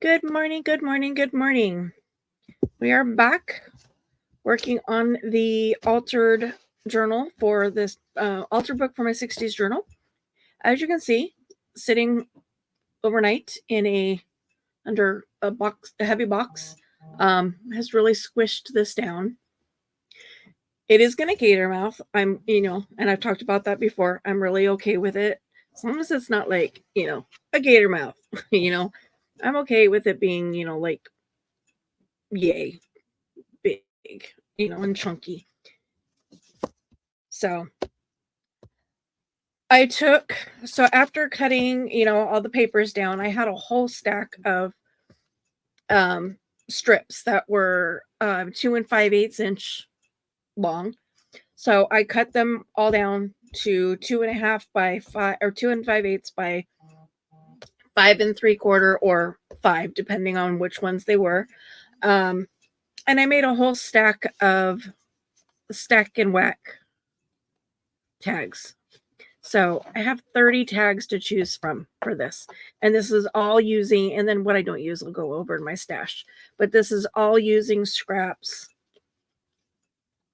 Good morning, good morning, good morning. We are back working on the altered journal for this altered book for my 60s journal. As you can see, sitting overnight in under a heavy box, has really squished this down. It is going to gator mouth. And I've talked about that before. I'm really okay with it. As long as it's not like, a gator mouth, I'm okay with it being, like yay big, and chunky. So after cutting, all the papers down, I had a whole stack of strips that were 2 and 5/8 inch long. So I cut them all down to 2.5 by 5 or 2 and 5/8 by 5 3/4 or 5, depending on which ones they were. And I made a whole stack of stack and whack tags. So I have 30 tags to choose from for this. And this is all using, and then what I don't use, I'll go over in my stash. But this is all using scraps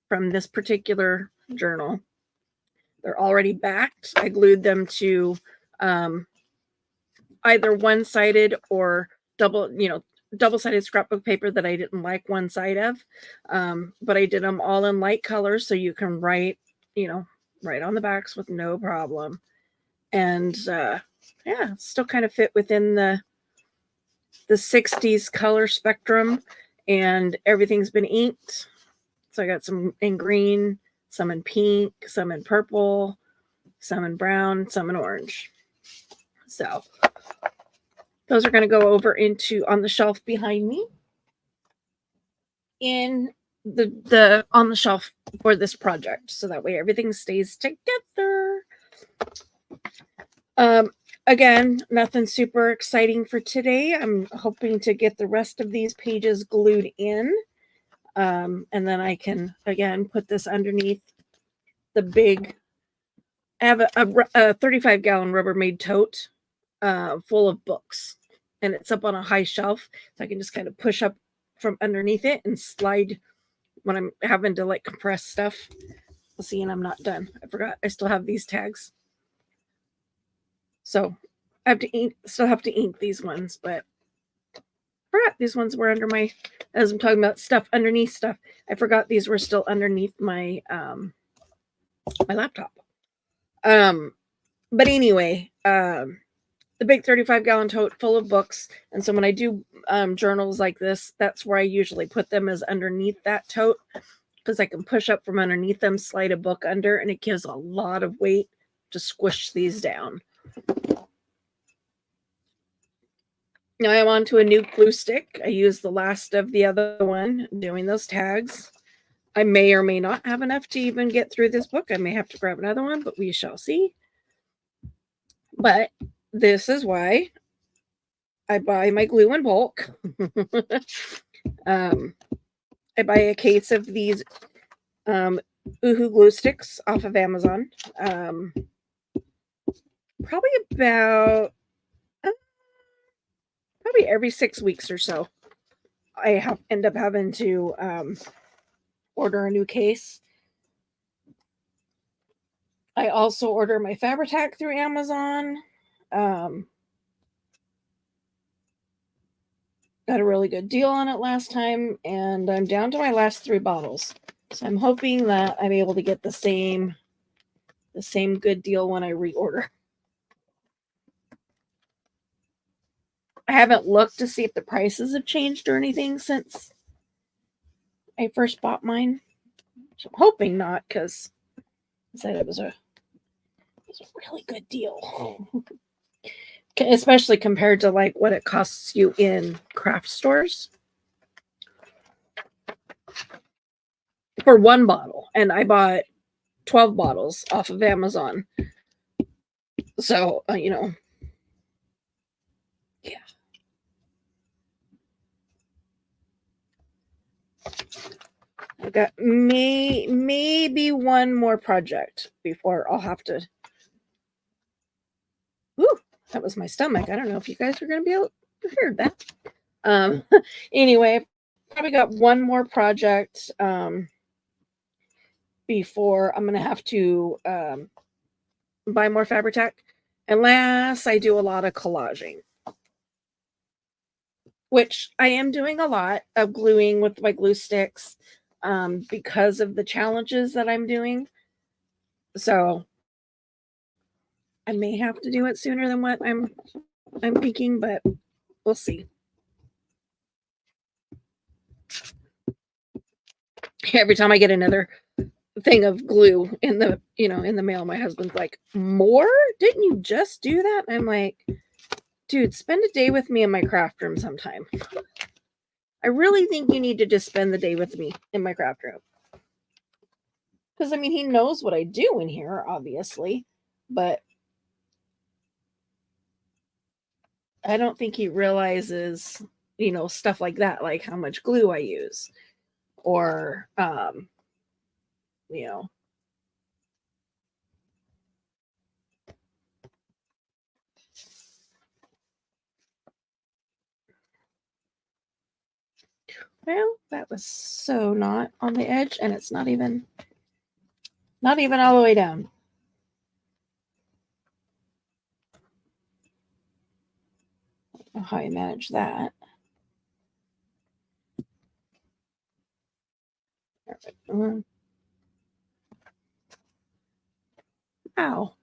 from this particular journal. They're already backed. I glued them to either one-sided or double-sided scrapbook paper that I didn't like one side of. But I did them all in light colors so you can write on the backs with no problem. And still kind of fit within the 60s color spectrum, and everything's been inked. So I got some in green, some in pink, some in purple, some in brown, some in orange. So those are going to go over on the shelf behind me in the on the shelf for this project, so that way everything stays together. Again, nothing super exciting for today. I'm hoping to get the rest of these pages glued in, and then I can again put this underneath the big. I have a 35-gallon Rubbermaid tote full of books, and it's up on a high shelf, so I can just kind of push up from underneath it and slide when I'm having to like compress stuff. We'll see, and I'm not done. I forgot I still have these tags. So I still have to ink these ones, but I forgot these ones were under my, as I'm talking about stuff underneath stuff, I forgot these were still underneath my my laptop. But anyway, the big 35-gallon tote full of books. And so when I do journals like this, that's where I usually put them, is underneath that tote, because I can push up from underneath them, slide a book under, and it gives a lot of weight to squish these down. Now I'm on to a new glue stick. I used the last of the other one doing those tags. I may or may not have enough to even get through this book. I may have to grab another one, but we shall see. But this is why I buy my glue in bulk. I buy a case of these Uhu glue sticks off of Amazon. Probably about probably every 6 weeks or so, I end up having to order a new case. I also order my Fabri-Tac through Amazon. Got a really good deal on it last time, and I'm down to my last 3 bottles. So I'm hoping that I'm able to get the same good deal when I reorder. I haven't looked to see if the prices have changed or anything since I first bought mine. So I'm hoping not, because I said it was a really good deal. Especially compared to like what it costs you in craft stores for 1 bottle. And I bought 12 bottles off of Amazon. So, yeah. I've got maybe one more project before I'll have to. Ooh, that was my stomach. I don't know if you guys are going to be able to hear that. Um, anyway, probably got one more project before I'm gonna have to buy more Fabri-Tac, unless I do a lot of collaging, which I am doing a lot of gluing with my glue sticks because of the challenges that I'm doing. So I may have to do it sooner than what I'm thinking, but we'll see. Every time I get another thing of glue in the mail, my husband's like, "More? Didn't you just do that?" I'm like, "Dude, spend a day with me in my craft room sometime. I really think you need to just spend the day with me in my craft room." Because I mean, he knows what I do in here, obviously, but I don't think he realizes, stuff like that, like how much glue I use, or you know, well, that was so not on the edge, and it's not even all the way down. I don't know how I manage that. Ow.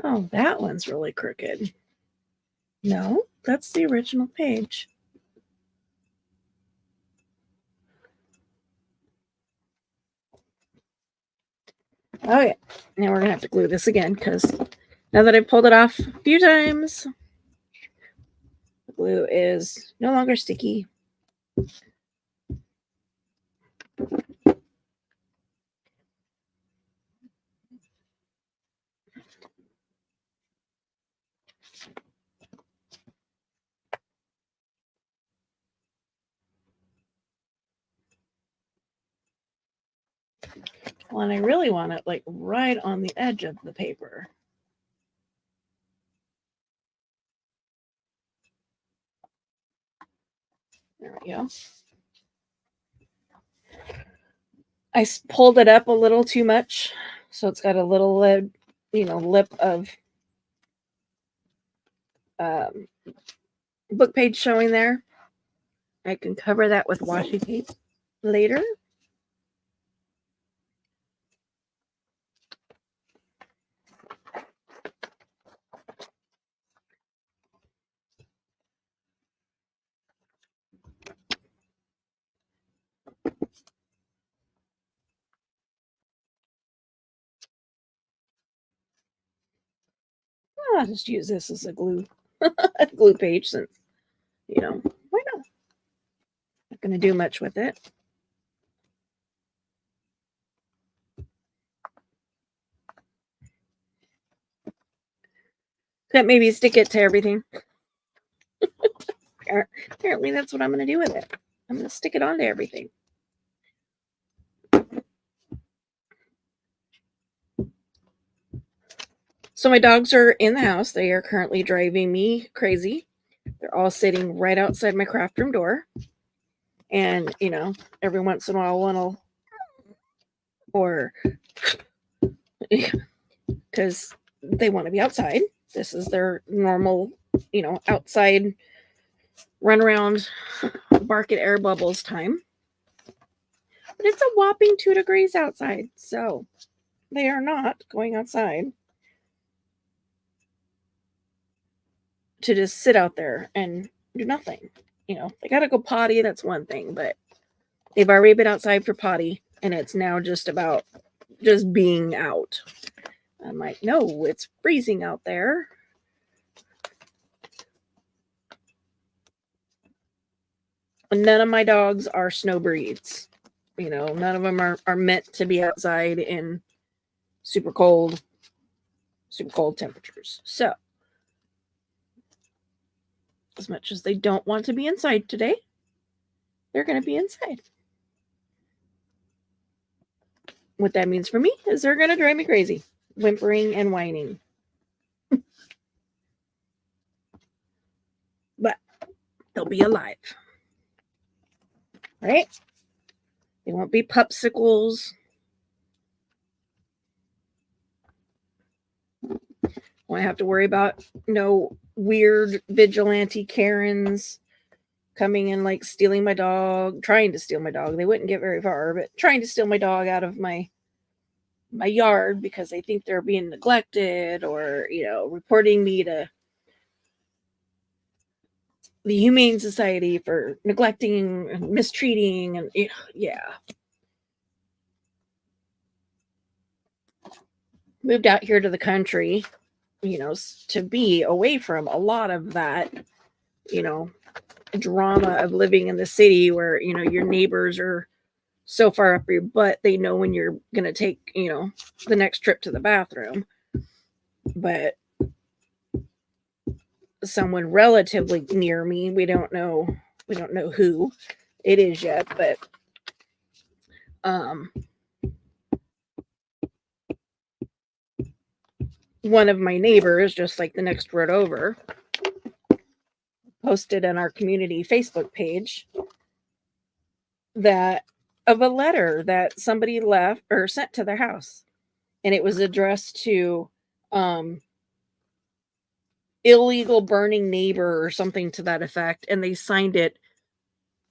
Oh, that one's really crooked. No, that's the original page. Oh yeah. Now we're gonna have to glue this again because now that I've pulled it off a few times, the glue is no longer sticky. Well, and I really want it like right on the edge of the paper. There we go. I pulled it up a little too much, so it's got a little lip of book page showing there. I can cover that with washi tape later. I'll just use this as a glue page since why not? Not going to do much with it. Could maybe stick it to everything. Apparently, that's what I'm going to do with it. I'm going to stick it onto everything. So my dogs are in the house. They are currently driving me crazy. They're all sitting right outside my craft room door. And, every once in a while, one will, or because they want to be outside. This is their normal, outside run around, bark at air bubbles time. But it's a whopping 2 degrees outside. So they are not going outside to just sit out there and do nothing. They got to go potty. That's one thing, but they've already been outside for potty, and it's now just about just being out. I'm like, no, it's freezing out there. None of my dogs are snow breeds. None of them are meant to be outside in super cold temperatures. So, as much as they don't want to be inside today, they're going to be inside. What that means for me is they're going to drive me crazy, whimpering and whining. they'll be alive. Right? They won't be popsicles. Won't have to worry about no weird vigilante Karens coming and like stealing my dog, trying to steal my dog. They wouldn't get very far, but trying to steal my dog out of my yard because they think they're being neglected, or reporting me to the Humane Society for neglecting and mistreating, and yeah. Moved out here to the country, to be away from a lot of that, drama of living in the city where, your neighbors are so far up your butt, they know when you're going to take, the next trip to the bathroom. But someone relatively near me, we don't know who it is yet, but one of my neighbors, just like the next road over, posted on our community Facebook page that of a letter that somebody left or sent to their house, and it was addressed to illegal burning neighbor or something to that effect, and they signed it,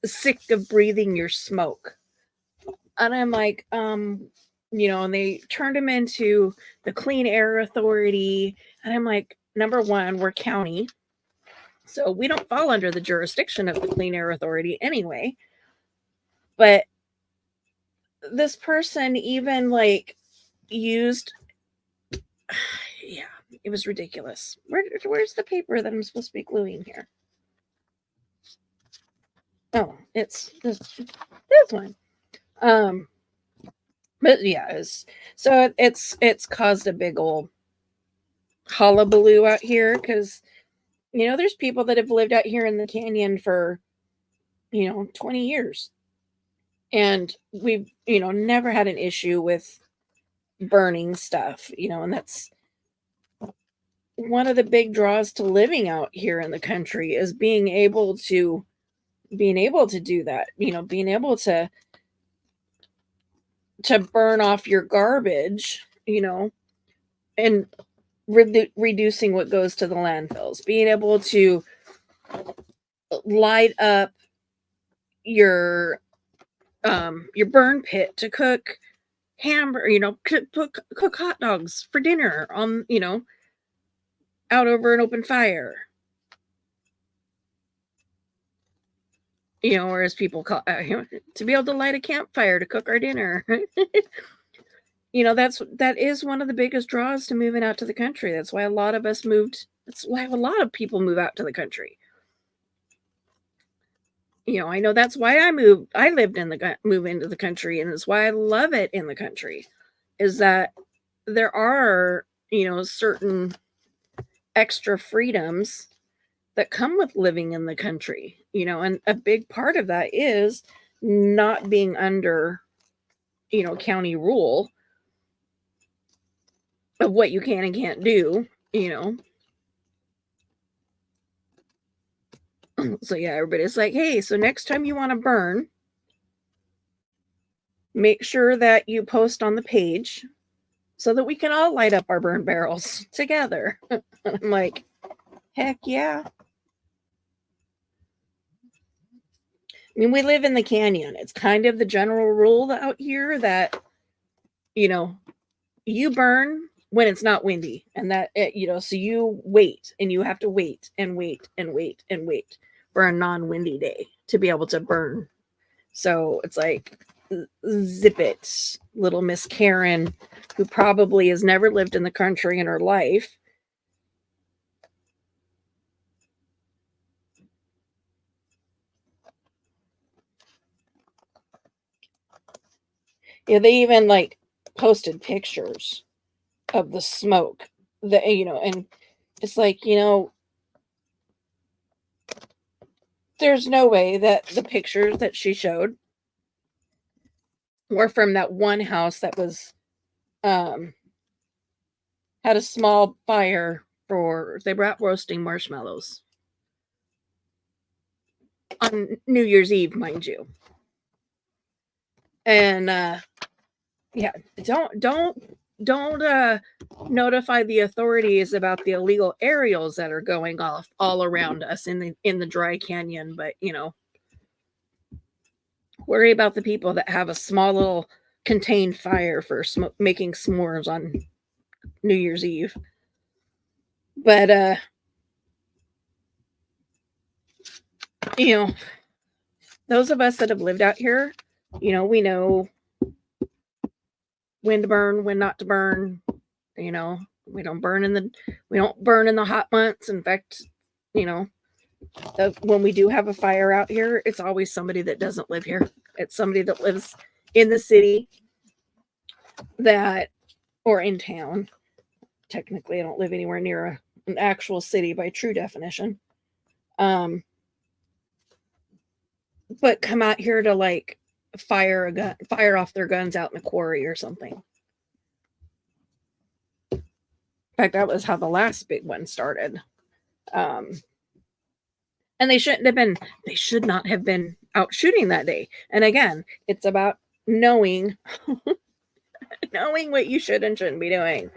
sick of breathing your smoke. And I'm like, and they turned him into the Clean Air Authority, and I'm like, number one, we're county, so we don't fall under the jurisdiction of the Clean Air Authority anyway. But this person even like used yeah, it was ridiculous. Where's the paper that I'm supposed to be gluing here? Oh, it's this one. But yeah, it's caused a big old hullabaloo out here because there's people that have lived out here in the canyon for 20 years, and we've never had an issue with burning stuff, and that's one of the big draws to living out here in the country, is being able to do that, being able to burn off your garbage, and reducing what goes to the landfills, being able to light up your burn pit to cook hamburger, cook hot dogs for dinner on, out over an open fire. Or as people call to be able to light a campfire to cook our dinner. That is one of the biggest draws to moving out to the country. That's why a lot of us moved. That's why a lot of people move out to the country. I know that's why I moved. I lived move into the country, and it's why I love it in the country, is that there are, certain extra freedoms that come with living in the country, and a big part of that is not being under, county rule of what you can and can't do, So yeah, everybody's like, hey, so next time you want to burn, make sure that you post on the page so that we can all light up our burn barrels together. I'm like, heck yeah. I mean, we live in the canyon. It's kind of the general rule out here that, you burn when it's not windy, and that, so you wait, and you have to wait and wait and wait and wait for a non-windy day to be able to burn. So it's like, zip it, little Miss Karen, who probably has never lived in the country in her life. Yeah, they even like posted pictures of the smoke, and it's like, there's no way that the pictures that she showed were from that one house that was had a small fire for, they were out roasting marshmallows. on New Year's Eve, mind you. And yeah, don't notify the authorities about the illegal aerials that are going off all around us in the dry canyon, but worry about the people that have a small little contained fire for making s'mores on New Year's Eve. But those of us that have lived out here, we know when to burn, when not to burn. We don't burn in the hot months. In fact, when we do have a fire out here, it's always somebody that doesn't live here. It's somebody that lives in the city or in town. Technically, I don't live anywhere near an actual city by true definition. But come out here to like fire off their guns out in a quarry or something. In fact, that was how the last big one started. And they should not have been out shooting that day. And again, it's about knowing what you should and shouldn't be doing,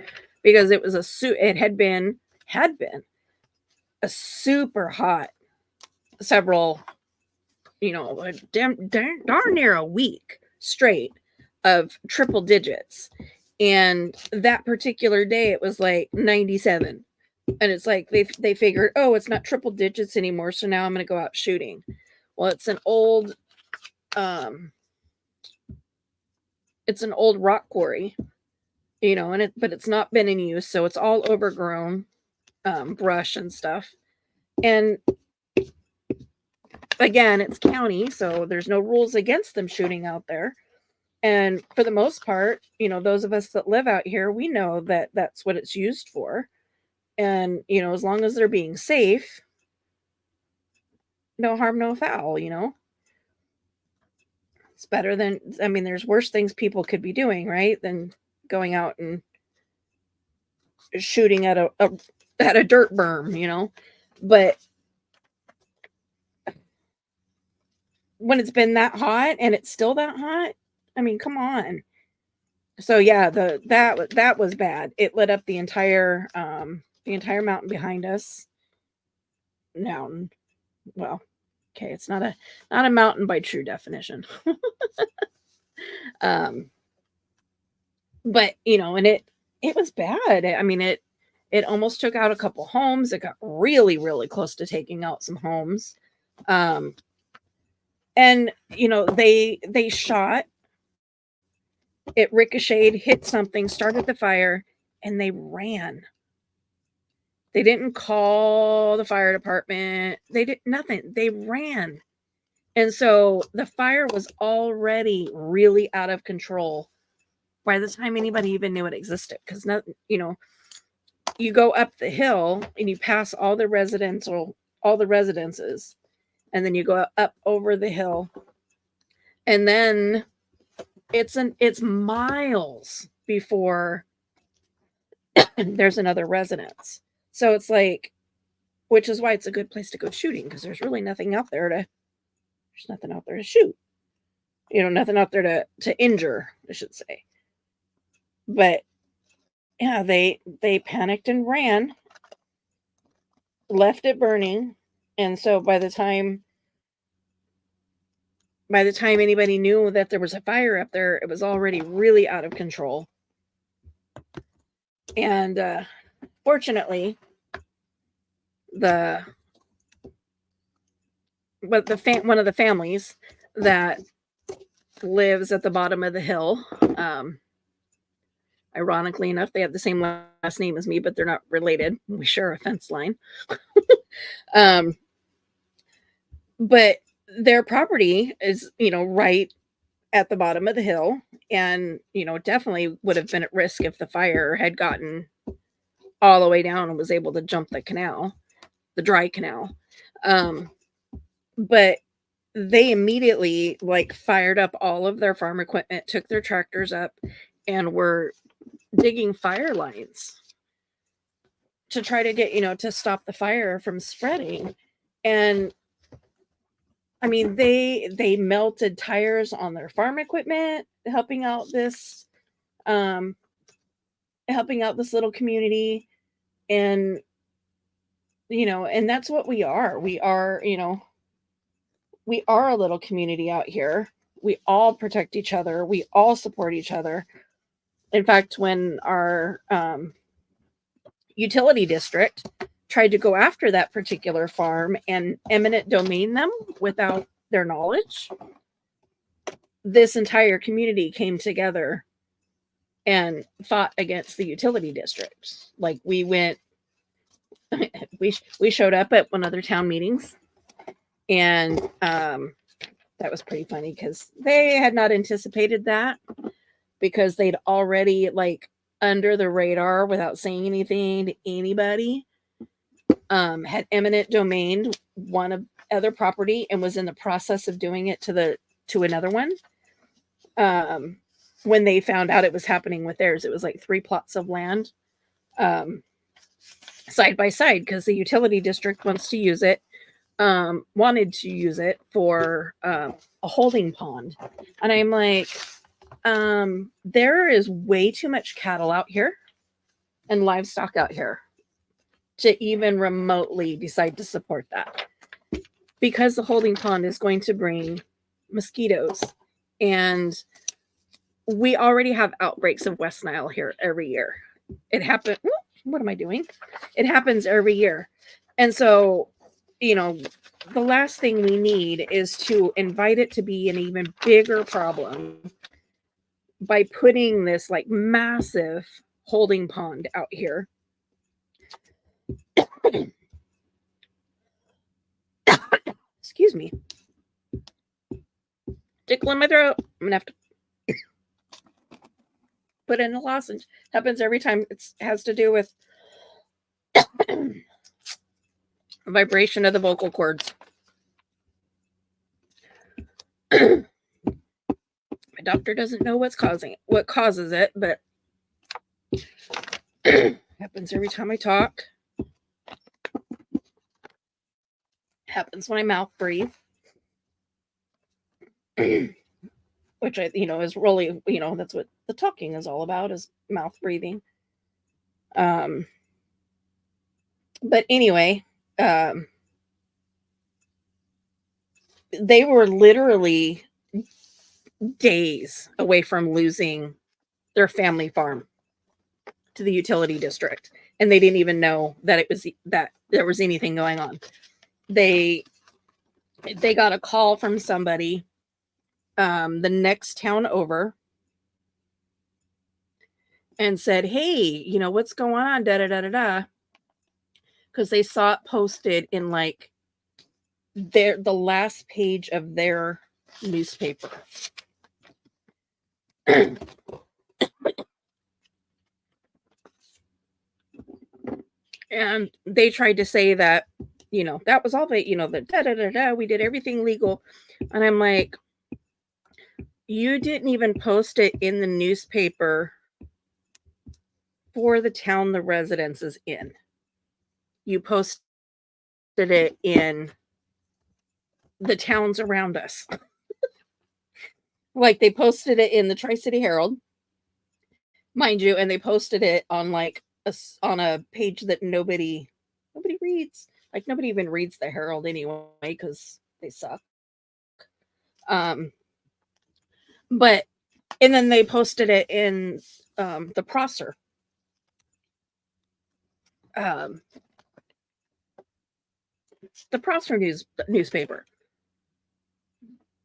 because it had been a super hot several, darn near a week straight of triple digits. And that particular day it was like 97. And it's like they figured, oh, it's not triple digits anymore, so now I'm going to go out shooting. Well, it's an old rock quarry, but it's not been in use, so it's all overgrown, brush and stuff. And again, it's county, so there's no rules against them shooting out there. And for the most part, those of us that live out here, we know that that's what it's used for. And, as long as they're being safe, no harm, no foul, It's better than, there's worse things people could be doing, right? Than going out and shooting at a dirt berm, But when it's been that hot and it's still that hot, come on. So yeah, that was bad. It lit up the entire mountain behind us. Mountain. Well, okay, it's not a mountain by true definition. But and it was bad. It almost took out a couple homes. It got really, really close to taking out some homes. And they shot. It ricocheted, hit something, started the fire, and they ran. They didn't call the fire department. They did nothing. They ran. And so the fire was already really out of control by the time anybody even knew it existed. Because you go up the hill and you pass all the residences, and then you go up over the hill, and then it's miles before there's another residence. So it's like, which is why it's a good place to go shooting, because there's really nothing out there to shoot. Nothing out there to injure, I should say. But yeah, they panicked and ran, left it burning, and so by the time anybody knew that there was a fire up there, it was already really out of control. And fortunately, one of the families that lives at the bottom of the hill, ironically enough, they have the same last name as me, but they're not related. We share a fence line. But their property is, right at the bottom of the hill, and, definitely would have been at risk if the fire had gotten all the way down and was able to jump the dry canal. But they immediately fired up all of their farm equipment, took their tractors up, and were digging fire lines to try to get, to stop the fire from spreading. And I mean, they melted tires on their farm equipment, um, helping out this little community, and and that's what we are. We are, we are a little community out here. We all protect each other. We all support each other. In fact, when our utility district tried to go after that particular farm and eminent domain them without their knowledge, this entire community came together and fought against the utility district. Like we went, we showed up at one of their town meetings, and that was pretty funny because they had not anticipated that, because they'd already, like, under the radar without saying anything to anybody, had eminent domained one of other property and was in the process of doing it to another one. When they found out it was happening with theirs, it was like 3 plots of land side by side, because the utility district wanted to use it for a holding pond. And I'm like, there is way too much cattle out here and livestock out here to even remotely decide to support that, because the holding pond is going to bring mosquitoes, and we already have outbreaks of West Nile here every year. It happened. What am I doing? It happens every year. And so, the last thing we need is to invite it to be an even bigger problem by putting this like massive holding pond out here. Excuse me. Tickle in my throat. I'm gonna have to put in a lozenge. Happens every time. It has to do with vibration of the vocal cords. My doctor doesn't know what causes it, but happens every time I talk. Happens when I mouth breathe. Which is really, that's what the talking is all about, is mouth breathing. But anyway, they were literally days away from losing their family farm to the utility district, and they didn't even know that there was anything going on. They got a call from somebody the next town over and said, hey, what's going on, da da da da da, because they saw it posted in like the last page of their newspaper. And they tried to say that, that was all that, the da da da da, we did everything legal. And I'm like, you didn't even post it in the newspaper for the town the residence is in. You posted it in the towns around us. Like, they posted it in the Tri-City Herald, mind you, and they posted it on like on a page that nobody reads. Like, nobody even reads the Herald anyway, because they suck. But and then they posted it in the Prosser. The Prosser newspaper.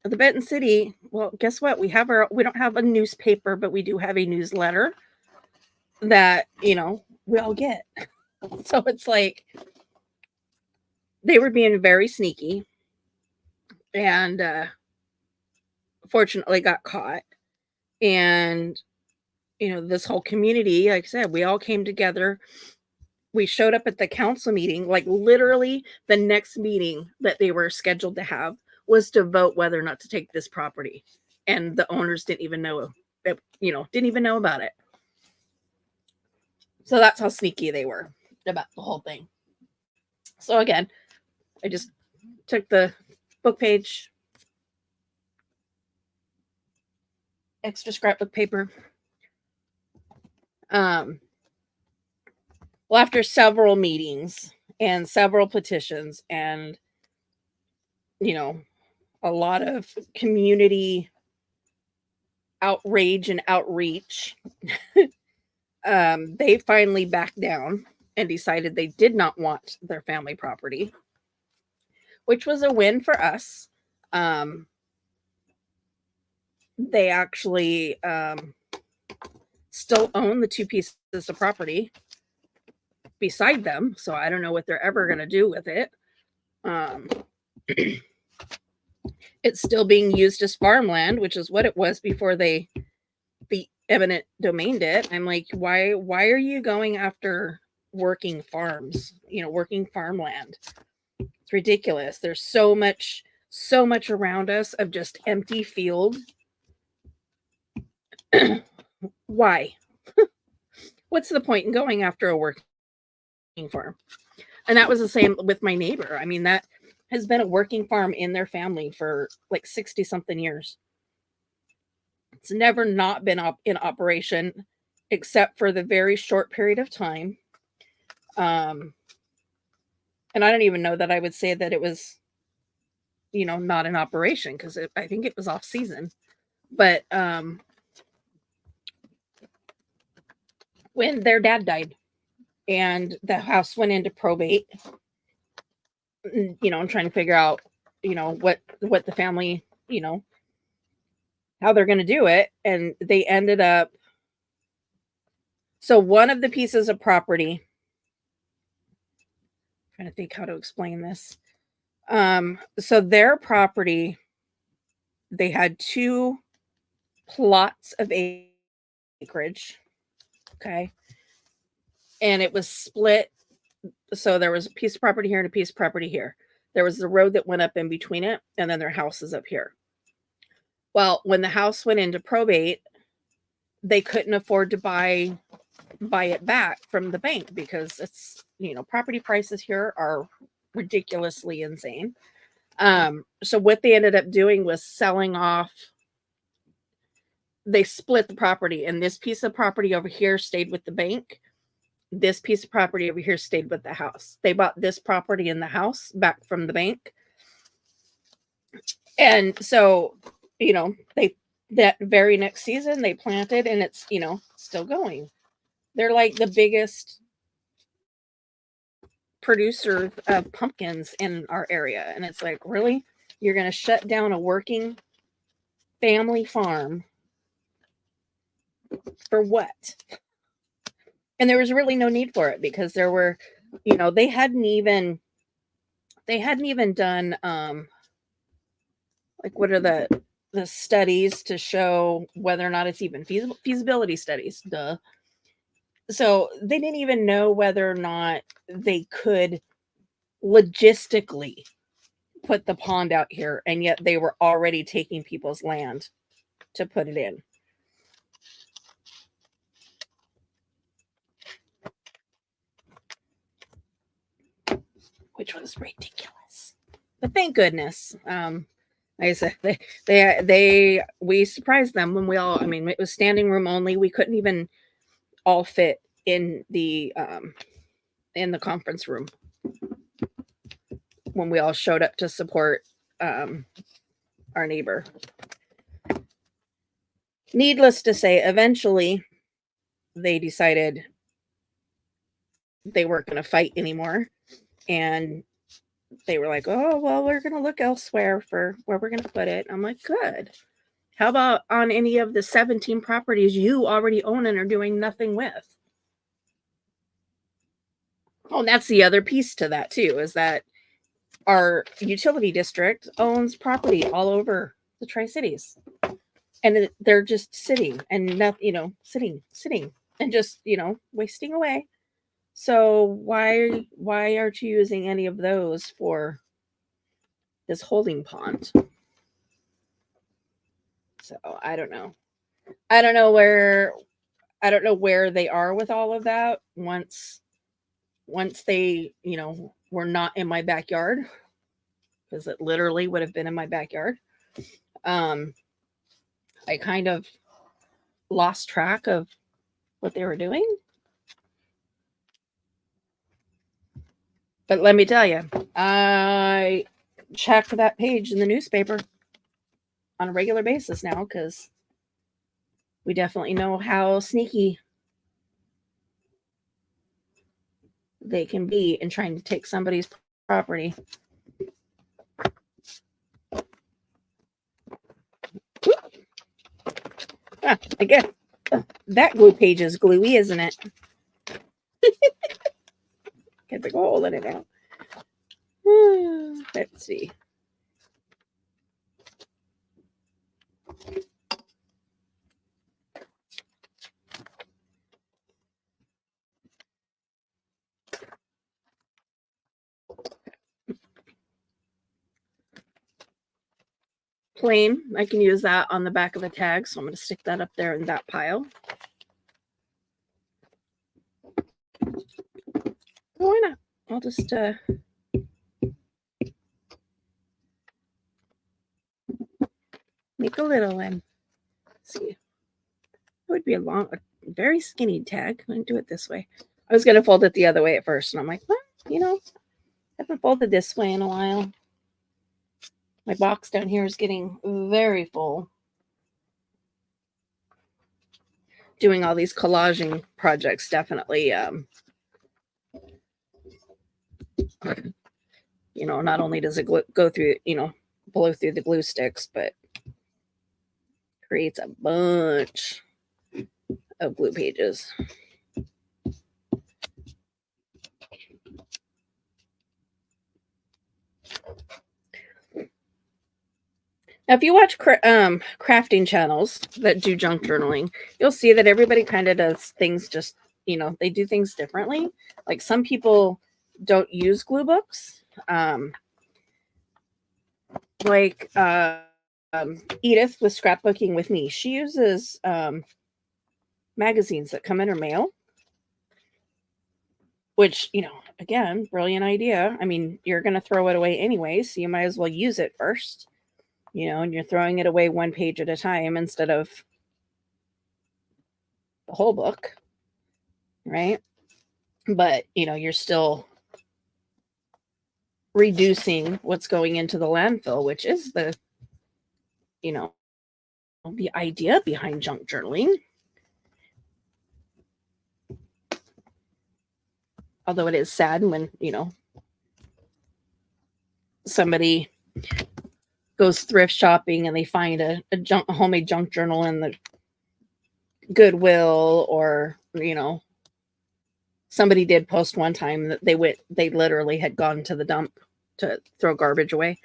The Benton City, well, guess what? We don't have a newspaper, but we do have a newsletter that, we all get. So it's like they were being very sneaky, and fortunately got caught. And this whole community, like I said, we all came together. We showed up at the council meeting, like literally the next meeting that they were scheduled to have was to vote whether or not to take this property. And the owners didn't even know about it. So that's how sneaky they were about the whole thing. So again, I just took the book page, extra scrapbook paper. Well, after several meetings and several petitions and, a lot of community outrage and outreach, they finally backed down and decided they did not want their family property, which was a win for us. They actually still own the two pieces of property beside them, so I don't know what they're ever going to do with it. It's still being used as farmland, which is what it was before the eminent domained it. I'm like, why are you going after working farms, working farmland? It's ridiculous. There's so much around us of just empty field. Why? What's the point in going after a working farm? And that was the same with my neighbor. I mean, that has been a working farm in their family for like 60 something years. It's never not been in operation except for the very short period of time. And I don't even know that I would say that it was, not in operation, because I think it was off season. But when their dad died and the house went into probate, I'm trying to figure out, what the family, how they're going to do it. And they ended up, so one of the pieces of property, I'm trying to think how to explain this. So their property, they had 2 plots of acreage. Okay. And it was split. So there was a piece of property here and a piece of property here. There was the road that went up in between it, and then their house is up here. Well, when the house went into probate, they couldn't afford to buy it back from the bank because it's, property prices here are ridiculously insane. So what they ended up doing was selling off. They split the property, and this piece of property over here stayed with the bank. This piece of property over here stayed with the house. They bought this property and the house back from the bank. And so, that very next season they planted, and it's, still going. They're like the biggest producer of pumpkins in our area. And it's like, really? You're going to shut down a working family farm for what? And there was really no need for it, because there were, they hadn't even done like, what are the studies to show whether or not it's even feasibility studies. Duh. So they didn't even know whether or not they could logistically put the pond out here, and yet they were already taking people's land to put it in. Which was ridiculous. But thank goodness. Like I said, we surprised them when it was standing room only. We couldn't even all fit in the conference room when we all showed up to support our neighbor. Needless to say, eventually they decided they weren't going to fight anymore, and they were like, oh, well, we're going to look elsewhere for where we're going to put it. I'm like, good. How about on any of the 17 properties you already own and are doing nothing with? Oh, and that's the other piece to that too, is that our utility district owns property all over the Tri-Cities, and they're just sitting and nothing, sitting and just, wasting away. So why aren't you using any of those for this holding pond? So I don't know. I don't know where they are with all of that. Once they, were not in my backyard, because it literally would have been in my backyard. I kind of lost track of what they were doing. But let me tell you, I check that page in the newspaper on a regular basis now because we definitely know how sneaky they can be in trying to take somebody's property. I guess that glue page is gluey, isn't it? Get the hole in it now. Let's see. Plain, I can use that on the back of the tag, so I'm going to stick that up there in that pile. Why not? I'll just make a little one. Let's see. It would be a very skinny tag. I'm going to do it this way. I was going to fold it the other way at first, and I'm like, well, I haven't folded this way in a while. My box down here is getting very full. Doing all these collaging projects definitely, not only does it go through, blow through the glue sticks, but creates a bunch of glue pages. Now, if you watch crafting channels that do junk journaling, you'll see that everybody kind of does things just, they do things differently. Like some people don't use glue books. Like Edith with Scrapbooking with Me, she uses magazines that come in her mail, which, again, brilliant idea. I mean, you're going to throw it away anyway, so you might as well use it first. And you're throwing it away one page at a time instead of the whole book, right? But, you're still reducing what's going into the landfill, which is the idea behind junk journaling. Although it is sad when, somebody goes thrift shopping and they find a homemade junk journal in the Goodwill, or somebody did post one time that they literally had gone to the dump to throw garbage away,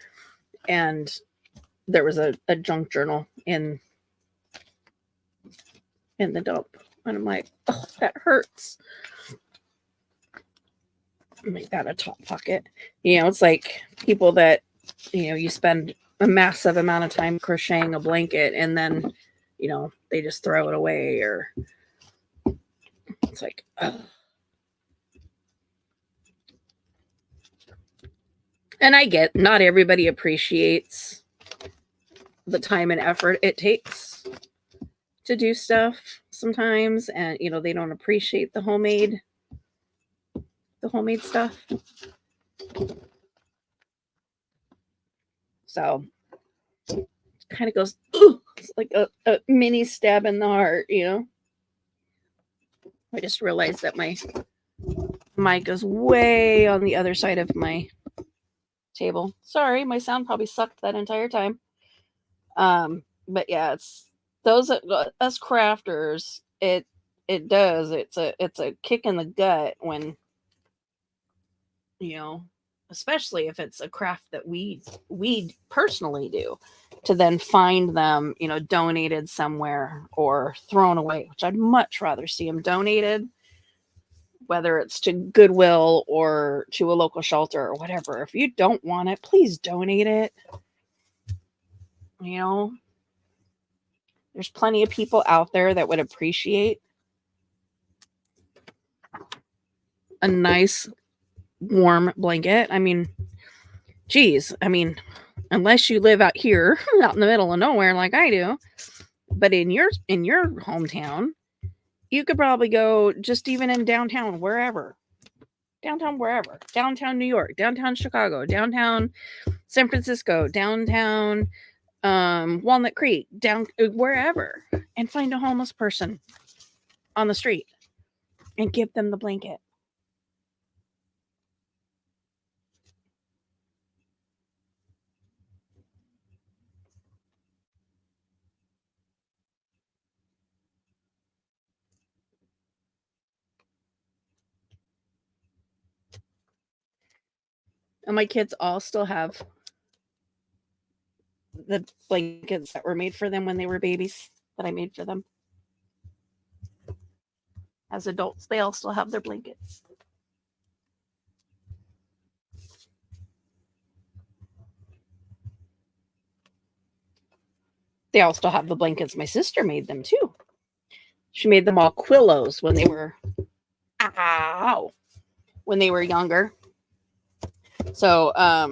and there was a junk journal in the dump, and I'm like, oh, that hurts. Make that a top pocket. It's like people that you spend a massive amount of time crocheting a blanket and then they just throw it away, or it's like, ugh. And I get not everybody appreciates the time and effort it takes to do stuff sometimes, and they don't appreciate the homemade stuff. So it kind of goes, ooh, it's like a mini stab in the heart, I just realized that my mic is way on the other side of my table. Sorry, my sound probably sucked that entire time. But yeah, it's those us crafters. It does. It's a kick in the gut when especially if it's a craft that we personally do, to then find them donated somewhere or thrown away, which I'd much rather see them donated, whether it's to Goodwill or to a local shelter or whatever. If you don't want it, please donate it. There's plenty of people out there that would appreciate a nice warm blanket. I mean, geez, I mean, unless you live out here, out in the middle of nowhere like I do, but in your hometown, you could probably go just even in downtown, wherever. Downtown New York, downtown Chicago, downtown San Francisco, downtown Walnut Creek, down wherever, and find a homeless person on the street and give them the blanket. And my kids all still have the blankets that were made for them when they were babies that I made for them. As adults, they all still have their blankets. They all still have the blankets my sister made them too. She made them all Quillos when they were when they were younger. So I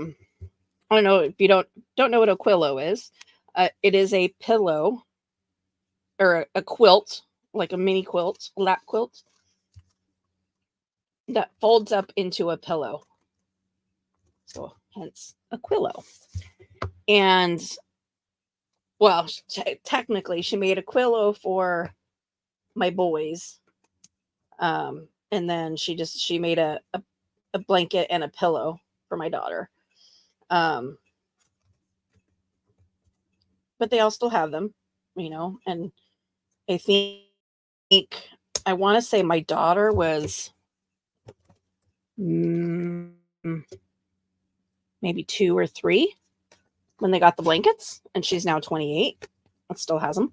don't know if you don't know what a Quillo is. It is a pillow or a quilt, like a mini quilt, lap quilt that folds up into a pillow. So hence a Quillo. And well, technically she made a Quillo for my boys. And then she made a blanket and a pillow for my daughter. But they all still have them, you know, and I think I want to say my daughter was maybe 2 or 3 when they got the blankets, and she's now 28 and still has them.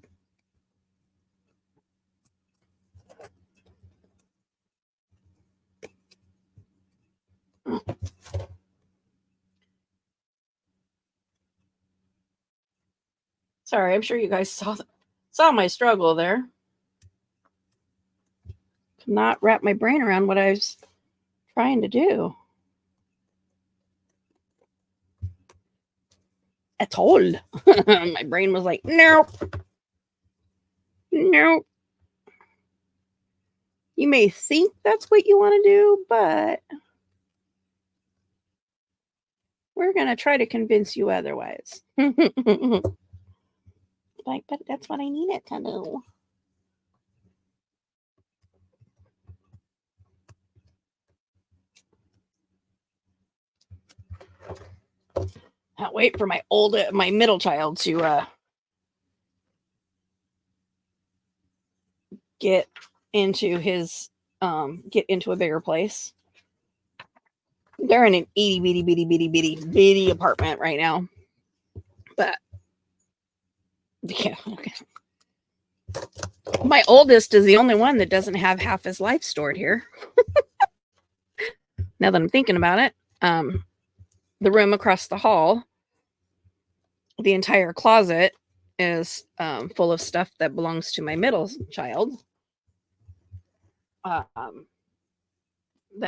Sorry, I'm sure you guys saw my struggle there. Could not wrap my brain around what I was trying to do at all. My brain was like, nope. You may think that's what you want to do, but we're going to try to convince you otherwise. Like, but that's what I need it to do. Can't wait for my middle child to get into a bigger place. They're in an itty bitty apartment right now. But yeah, okay. My oldest is the only one that doesn't have half his life stored here. Now that I'm thinking about it, the room across the hall, the entire closet is full of stuff that belongs to my middle child. That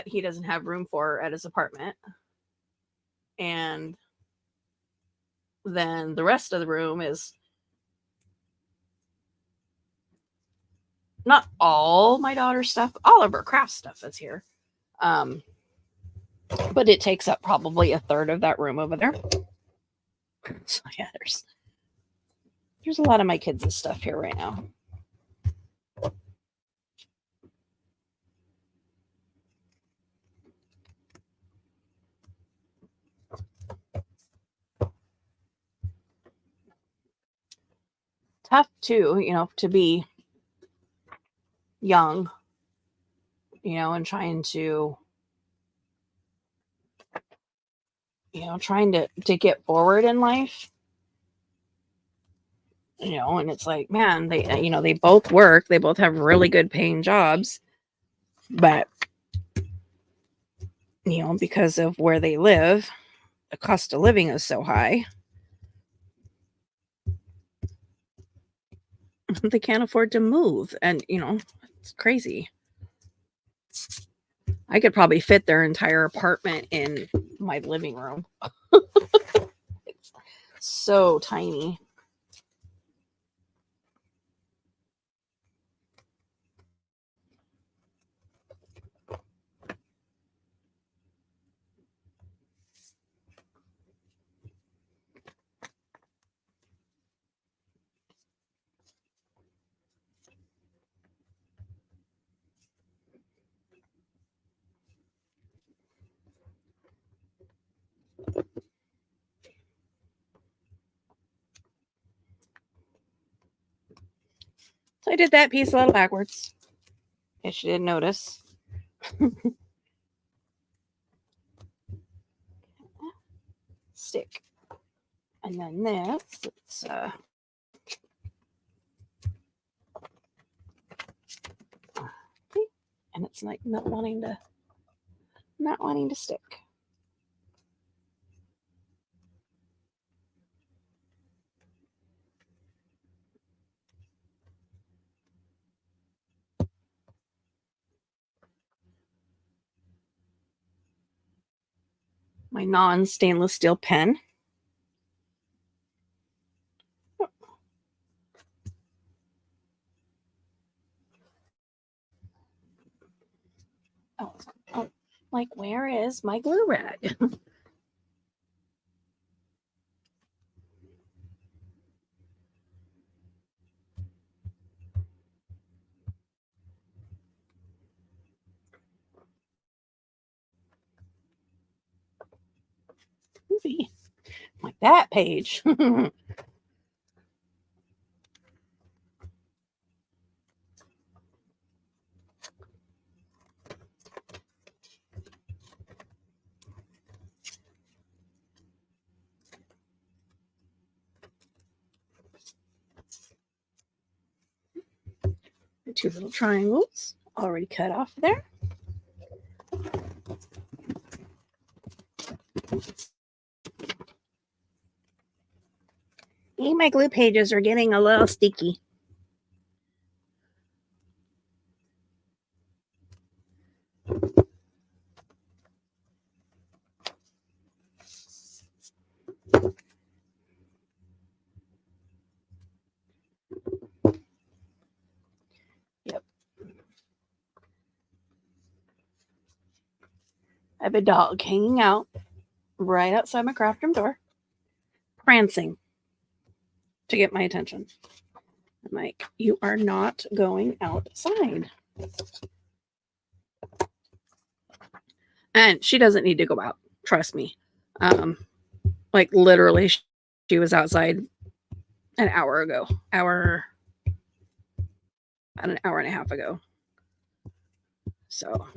he doesn't have room for at his apartment. And then the rest of the room is not all my daughter's stuff, all of her craft stuff is here. But it takes up probably a third of that room over there. So yeah, there's a lot of my kids' stuff here right now. Tough too, you know, to be young, you know, and trying to get forward in life, you know, and it's like, man, they both work, they both have really good paying jobs, but you know, because of where they live, the cost of living is so high. They can't afford to move, and you know, it's crazy. I could probably fit their entire apartment in my living room. So tiny. So I did that piece a little backwards. If you didn't notice. Stick. And then this, it's okay. And it's like not wanting to stick. My non-stainless steel pen. Oh, like, where is my glue rag? Like that page. The two little triangles already cut off there. My glue pages are getting a little sticky. Yep. I have a dog hanging out right outside my craft room door, prancing to get my attention. I'm like, you are not going outside. And she doesn't need to go out. Trust me. Like literally, she was outside an hour ago. About an hour and a half ago. So,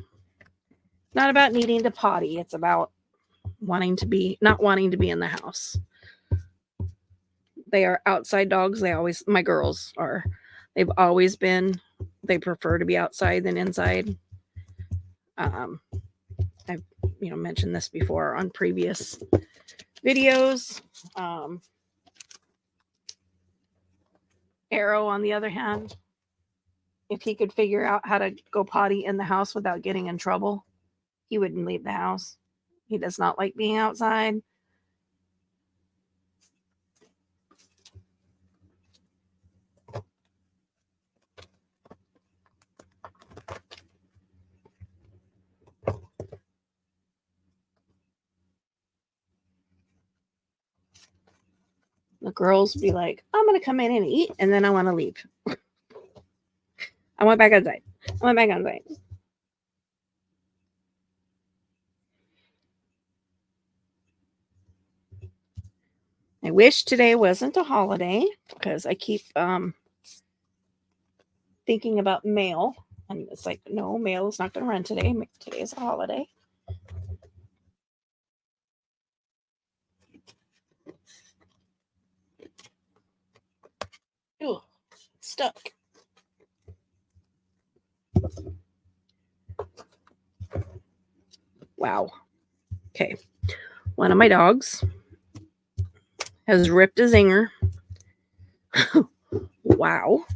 not about needing to potty. It's about not wanting to be in the house. They are outside dogs. My girls are. They've always been. They prefer to be outside than inside. I've mentioned this before on previous videos. Arrow, on the other hand, if he could figure out how to go potty in the house without getting in trouble, he wouldn't leave the house. He does not like being outside. The girls would be like, I'm going to come in and eat, and then I want to leave. I went back outside. I wish today wasn't a holiday because I keep thinking about mail. And it's like, no, mail is not going to run today. Today is a holiday. Ooh, stuck. Wow. Okay. One of my dogs has ripped a zinger. Wow.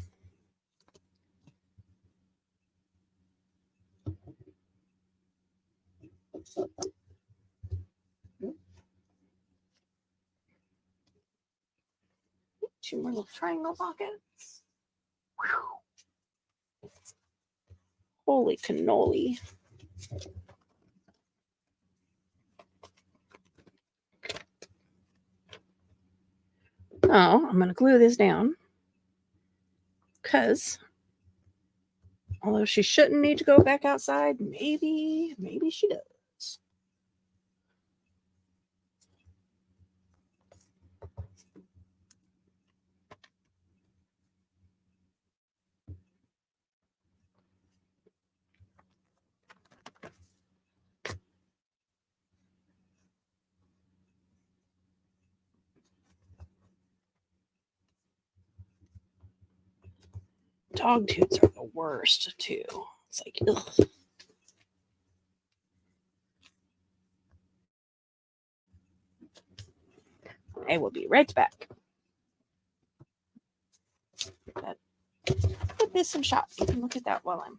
2 more little triangle pockets. Whew. Holy cannoli. Oh, I'm going to glue this down because although she shouldn't need to go back outside, maybe she does. Dog toots are the worst too. It's like, ugh. I will be right back. Put this in shot. You can look at that while I'm.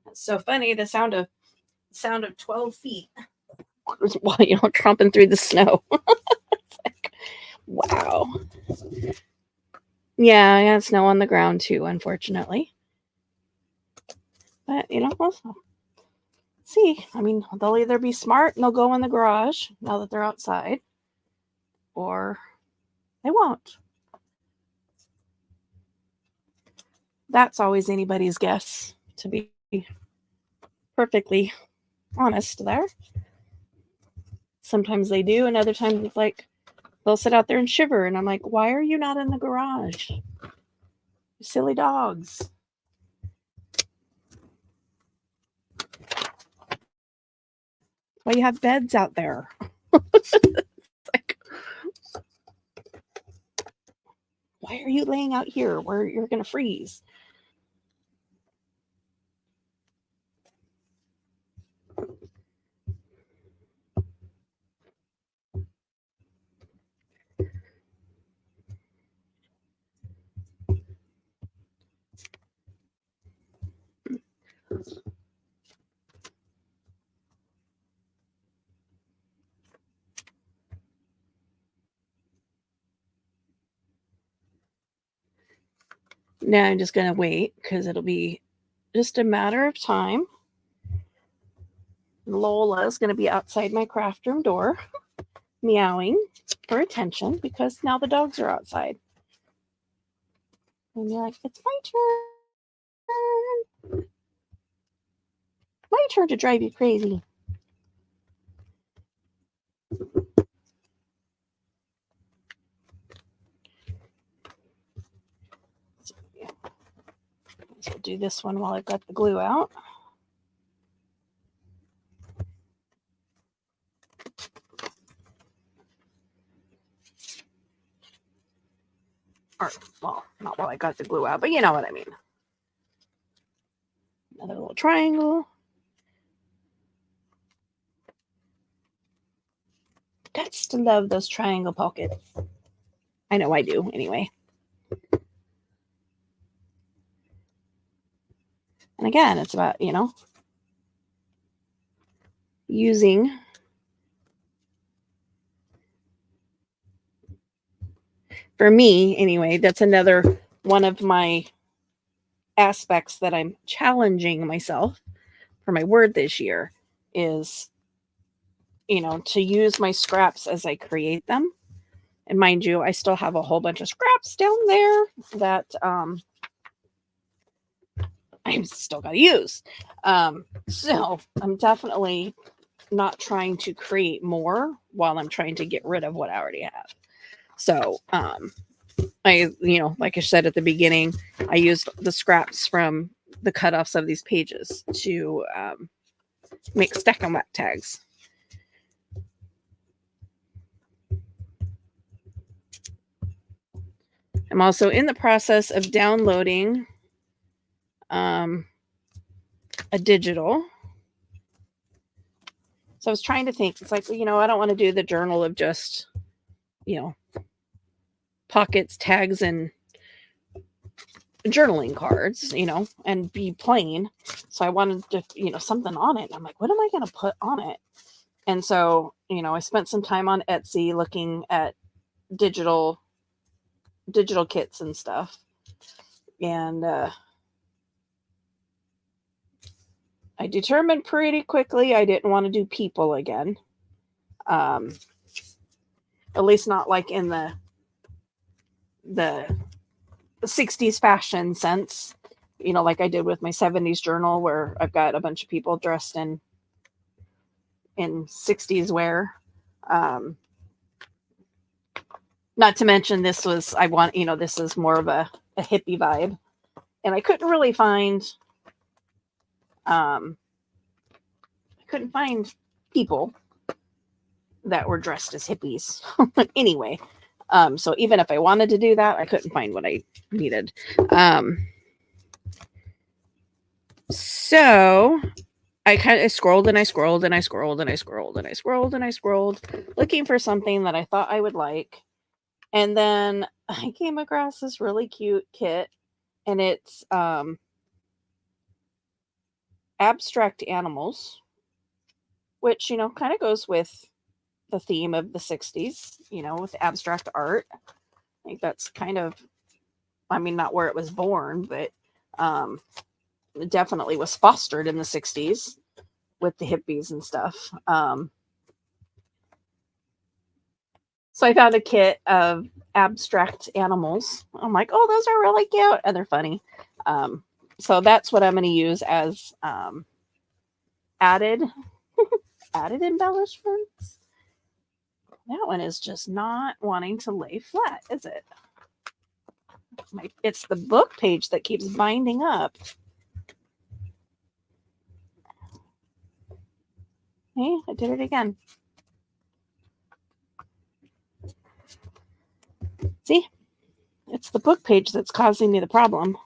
It's so funny. The sound of 12 feet while tromping through the snow. It's like, wow. Yeah, I got snow on the ground too, unfortunately. But we'll see. I mean, they'll either be smart and they'll go in the garage now that they're outside, or they won't. That's always anybody's guess, to be perfectly honest there. Sometimes they do, and other times it's like they'll sit out there and shiver, and I'm like, why are you not in the garage? You silly dogs. Why you have beds out there? Like, why are you laying out here where you're going to freeze? Now I'm just going to wait because it'll be just a matter of time. Lola's going to be outside my craft room door meowing for attention because now the dogs are outside. And you're like, it's my turn. My turn to drive you crazy. So, yeah. So we'll do this one while I've got the glue out. Or, well, not while I got the glue out, but you know what I mean. Another little triangle. Gots to love those triangle pockets. I know I do, anyway. And again, it's about, using for me, anyway, that's another one of my aspects that I'm challenging myself for my word this year is to use my scraps as I create them. And mind you, I still have a whole bunch of scraps down there that I'm still got to use. So I'm definitely not trying to create more while I'm trying to get rid of what I already have. So I, like I said at the beginning, I used the scraps from the cutoffs of these pages to make stack and whack tags. I'm also in the process of downloading a digital. So I was trying to think, it's like, I don't want to do the journal of just, pockets, tags, and journaling cards, and be plain. So I wanted to, something on it. I'm like, what am I going to put on it? And so, I spent some time on Etsy looking at digital kits and stuff. And I determined pretty quickly I didn't want to do people again. At least not like in the 60s fashion sense, like I did with my 70s journal, where I've got a bunch of people dressed in 60s wear. Not to mention this is more of a hippie vibe, and I couldn't really find people that were dressed as hippies. Anyway, so even if I wanted to do that, I couldn't find what I needed. So I kind of scrolled and I scrolled and I scrolled and I scrolled and I scrolled and I scrolled, looking for something that I thought I would like. And then I came across this really cute kit, and it's abstract animals, which, kind of goes with the theme of the 60s, with abstract art. I think that's kind of, not where it was born, but it definitely was fostered in the 60s with the hippies and stuff. So I found a kit of abstract animals. I'm like, oh, those are really cute, and they're funny. So that's what I'm going to use as added embellishments. That one is just not wanting to lay flat, is it? It's the book page that keeps binding up. Hey, I did it again. See? It's the book page that's causing me the problem.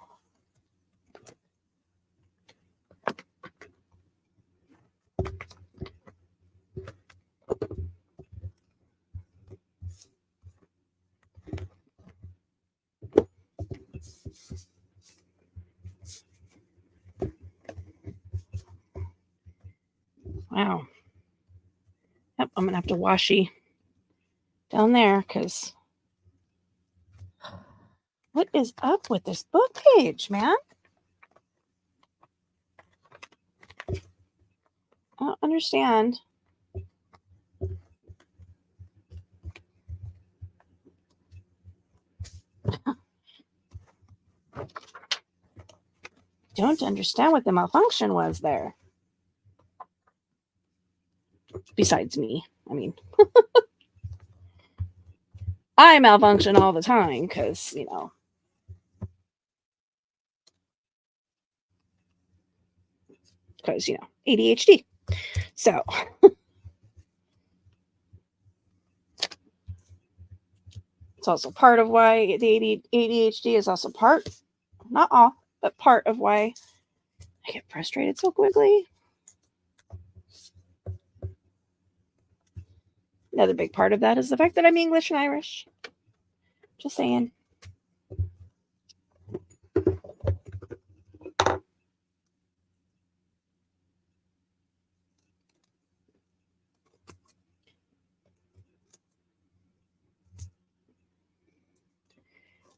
Wow. Yep, I'm going to have to washy down there, because what is up with this book page, man? I don't understand. Don't understand what the malfunction was there. Besides me, I malfunction all the time because, ADHD. So it's also part of why the ADHD is also part, not all, but part of why I get frustrated so quickly. Another big part of that is the fact that I'm English and Irish. Just saying.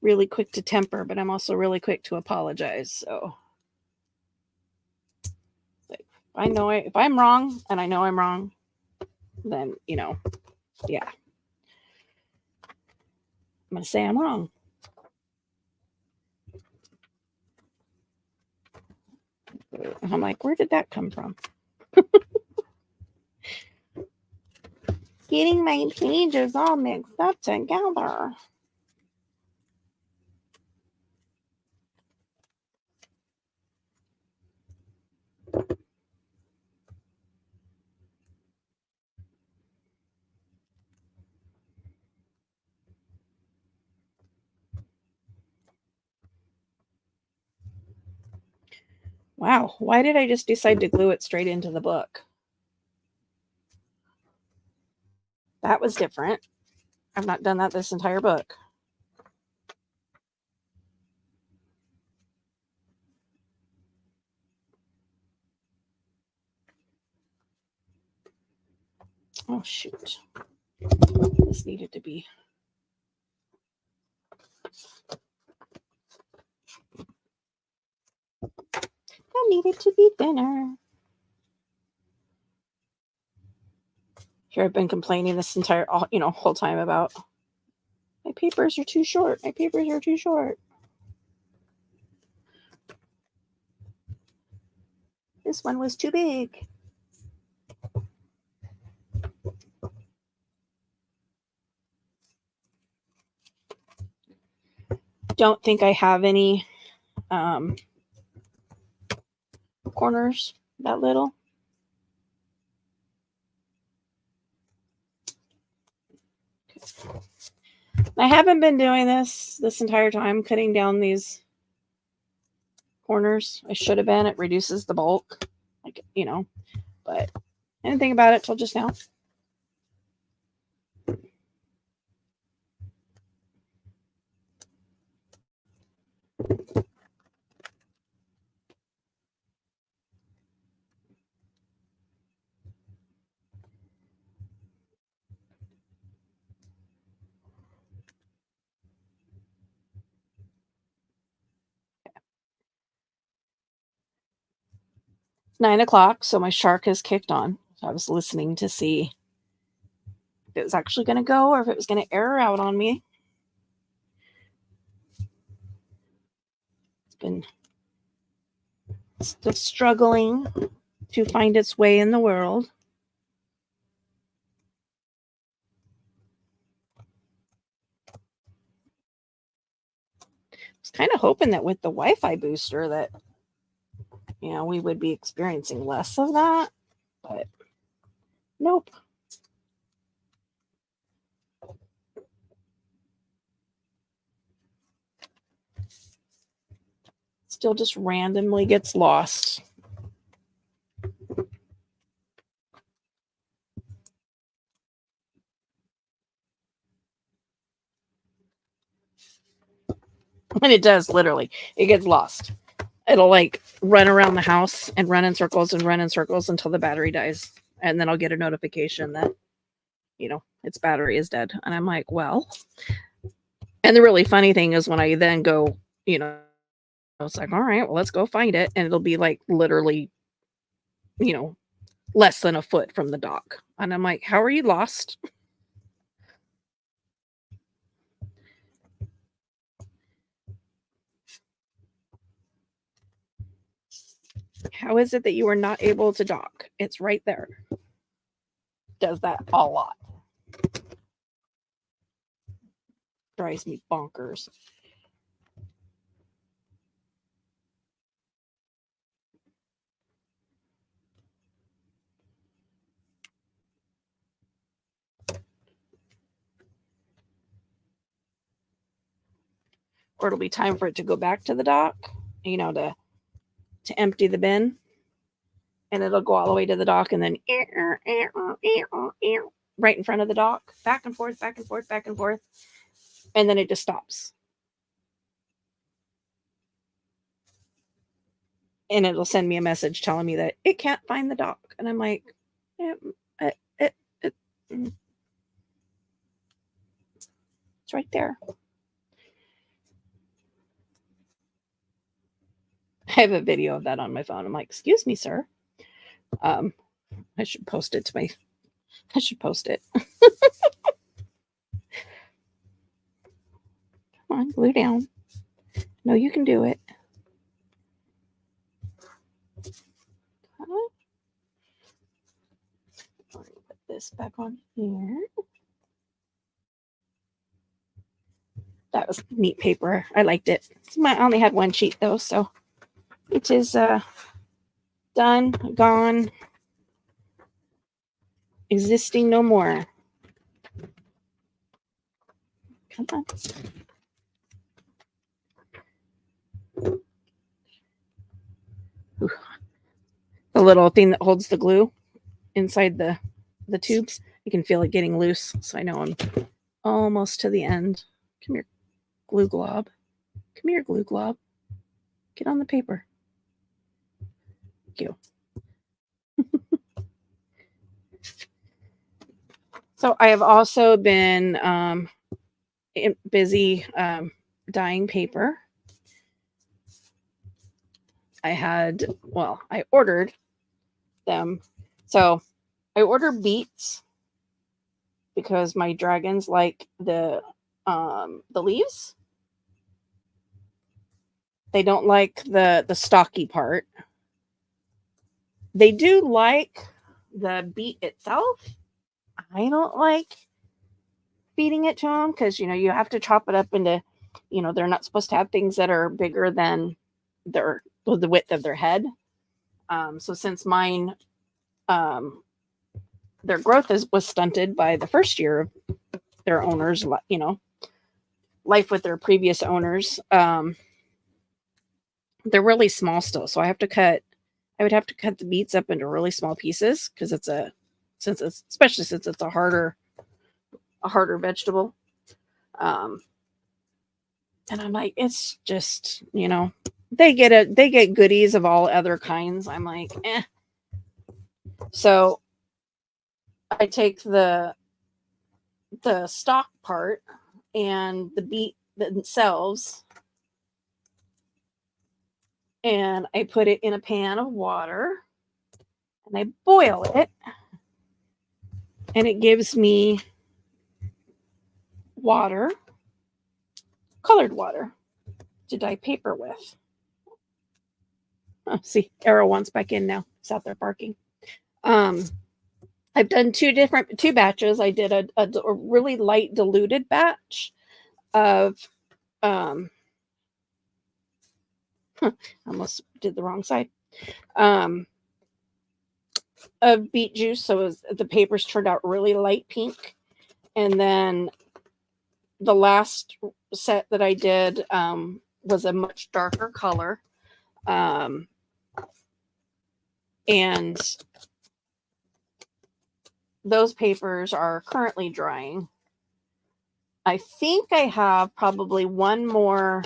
Really quick to temper, but I'm also really quick to apologize. So if I'm wrong, and I know I'm wrong, then, yeah, I'm going to say I'm wrong. I'm like, where did that come from? Getting my pages all mixed up together. Wow, why did I just decide to glue it straight into the book? That was different. I've not done that this entire book. Oh, shoot. This needed to be. That needed to be thinner. Here I've been complaining this entire, whole time about my papers are too short. My papers are too short. This one was too big. Don't think I have any corners that little. I haven't been doing this entire time, cutting down these corners. I should have been. It reduces the bulk, but I didn't think about it till just now. 9:00, so my shark has kicked on. So I was listening to see if it was actually going to go or if it was going to error out on me. It's been still struggling to find its way in the world. I was kind of hoping that with the Wi-Fi booster that, we would be experiencing less of that, but nope. Still just randomly gets lost. And it does, literally. It gets lost. It'll like run around the house and run in circles until the battery dies. And then I'll get a notification that, its battery is dead. And I'm like, well. And the really funny thing is when I then go, it's like, all right, well, let's go find it. And it'll be like literally, less than a foot from the dock. And I'm like, how are you lost? How is it that you are not able to dock? It's right there. Does that a lot. Drives me bonkers. Or it'll be time for it to go back to the dock, to empty the bin. And it'll go all the way to the dock and then right in front of the dock, back and forth, back and forth, back and forth. And then it just stops. And it'll send me a message telling me that it can't find the dock. And I'm like, it's right there. I have a video of that on my phone. I'm like, excuse me, sir. I should post it to my I should post it. Come on, glue down. No, you can do it. Put this back on here. That was neat paper. I liked it. I only had one sheet though, so it is done, gone, existing no more. Come on. Ooh. The little thing that holds the glue inside the tubes, you can feel it getting loose. So I know I'm almost to the end. Come here, glue glob. Come here, glue glob. Get on the paper. Thank you. So I have also been busy dyeing paper. I ordered them. So I ordered beets because my dragons like the leaves. They don't like the stocky part. They do like the beet itself. I don't like feeding it to them because you have to chop it up into, they're not supposed to have things that are bigger than the width of their head. So since mine, their growth was stunted by the first year of their owners, life with their previous owners. They're really small still, so I would have to cut the beets up into really small pieces because especially since it's a harder vegetable. And I'm like, it's just, they get goodies of all other kinds. I'm like, eh. So I take the stalk part and the beet themselves, and I put it in a pan of water and I boil it, and it gives me water, colored water, to dye paper with. Oh, see, Arrow wants back in now. It's out there barking. I've done two batches. I did a really light diluted batch of almost did the wrong side. Of beet juice, so the papers turned out really light pink. And then the last set that I did was a much darker color. And those papers are currently drying. I think I have probably one more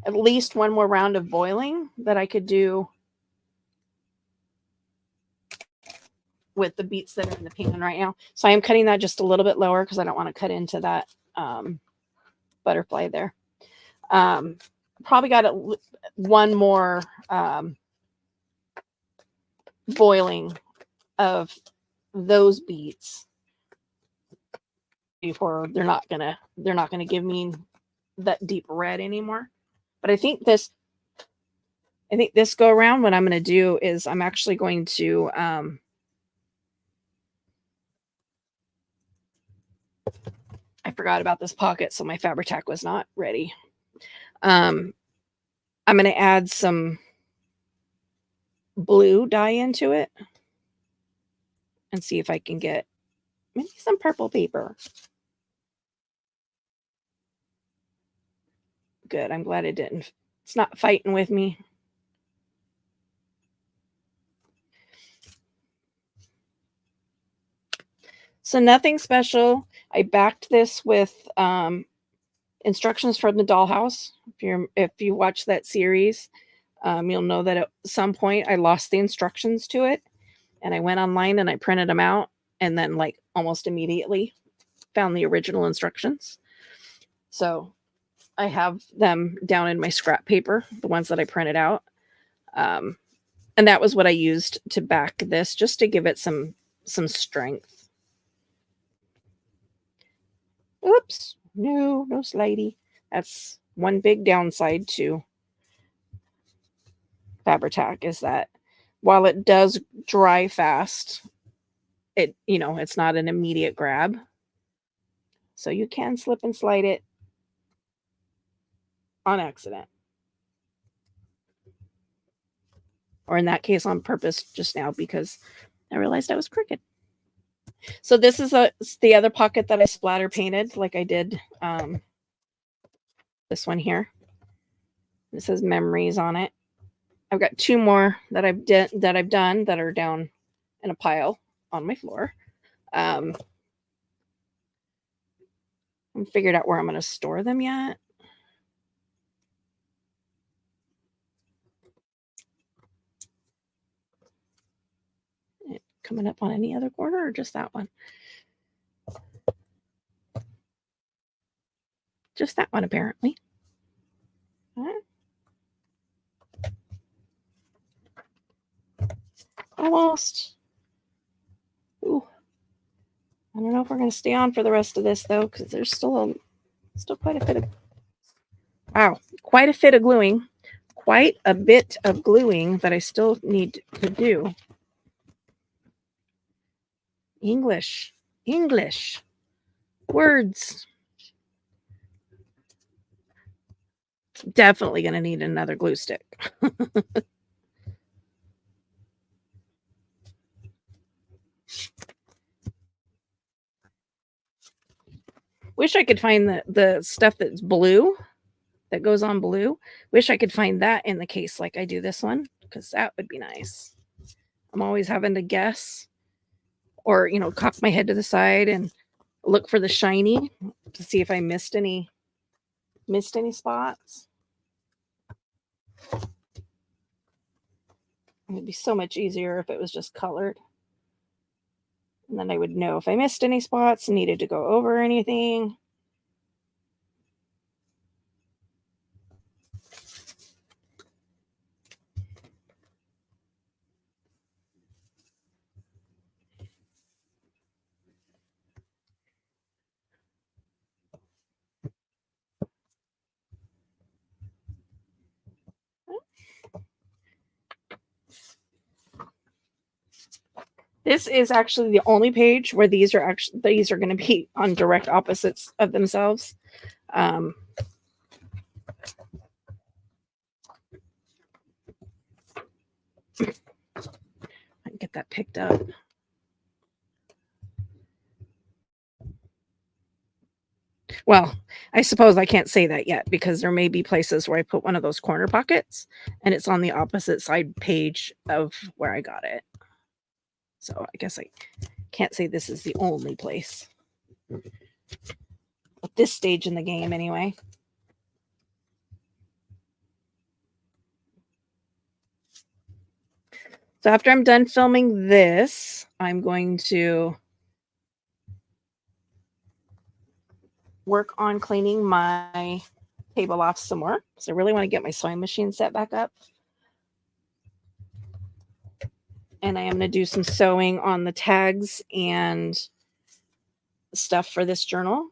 at least one more round of boiling that I could do with the beets that are in the pan right now. So I am cutting that just a little bit lower because I don't want to cut into that butterfly there. Probably got one more boiling of those beets before they're not gonna give me that deep red anymore. But I think this go around, what I'm going to do is I'm actually going to I forgot about this pocket, so my Fabri-Tac was not ready. I'm going to add some blue dye into it and see if I can get maybe some purple paper. Good. I'm glad it didn't. It's not fighting with me. So nothing special. I backed this with instructions from the Dollhouse. If you watch that series, you'll know that at some point I lost the instructions to it, and I went online and I printed them out, and then like almost immediately found the original instructions. So I have them down in my scrap paper, the ones that I printed out. And that was what I used to back this, just to give it some strength. Oops, no slidey. That's one big downside to Fabri-Tac, is that while it does dry fast, it's not an immediate grab. So you can slip and slide it on accident. Or in that case, on purpose just now, because I realized I was crooked. So this is the other pocket that I splatter painted, like I did this one here. It says memories on it. I've got two more that I've done that are down in a pile on my floor. I haven't figured out where I'm going to store them yet. Coming up on any other corner, or just that one? Just that one, apparently. Almost. Ooh. I don't know if we're going to stay on for the rest of this, though, because there's still quite a bit of... Wow. Quite a bit of gluing. Quite a bit of gluing that I still need to do. English. Words. Definitely going to need another glue stick. Wish I could find the stuff that's blue, that goes on blue. Wish I could find that in the case like I do this one, because that would be nice. I'm always having to guess, or cock my head to the side and look for the shiny to see if I missed any spots. It'd be so much easier if it was just colored. And then I would know if I missed any spots, needed to go over anything. This is actually the only page where these are going to be on direct opposites of themselves. I can get that picked up. Well, I suppose I can't say that yet, because there may be places where I put one of those corner pockets and it's on the opposite side page of where I got it. So I guess I can't say this is the only place at this stage in the game, anyway. So after I'm done filming this, I'm going to work on cleaning my table off some more, because I really want to get my sewing machine set back up. And I am going to do some sewing on the tags and stuff for this journal.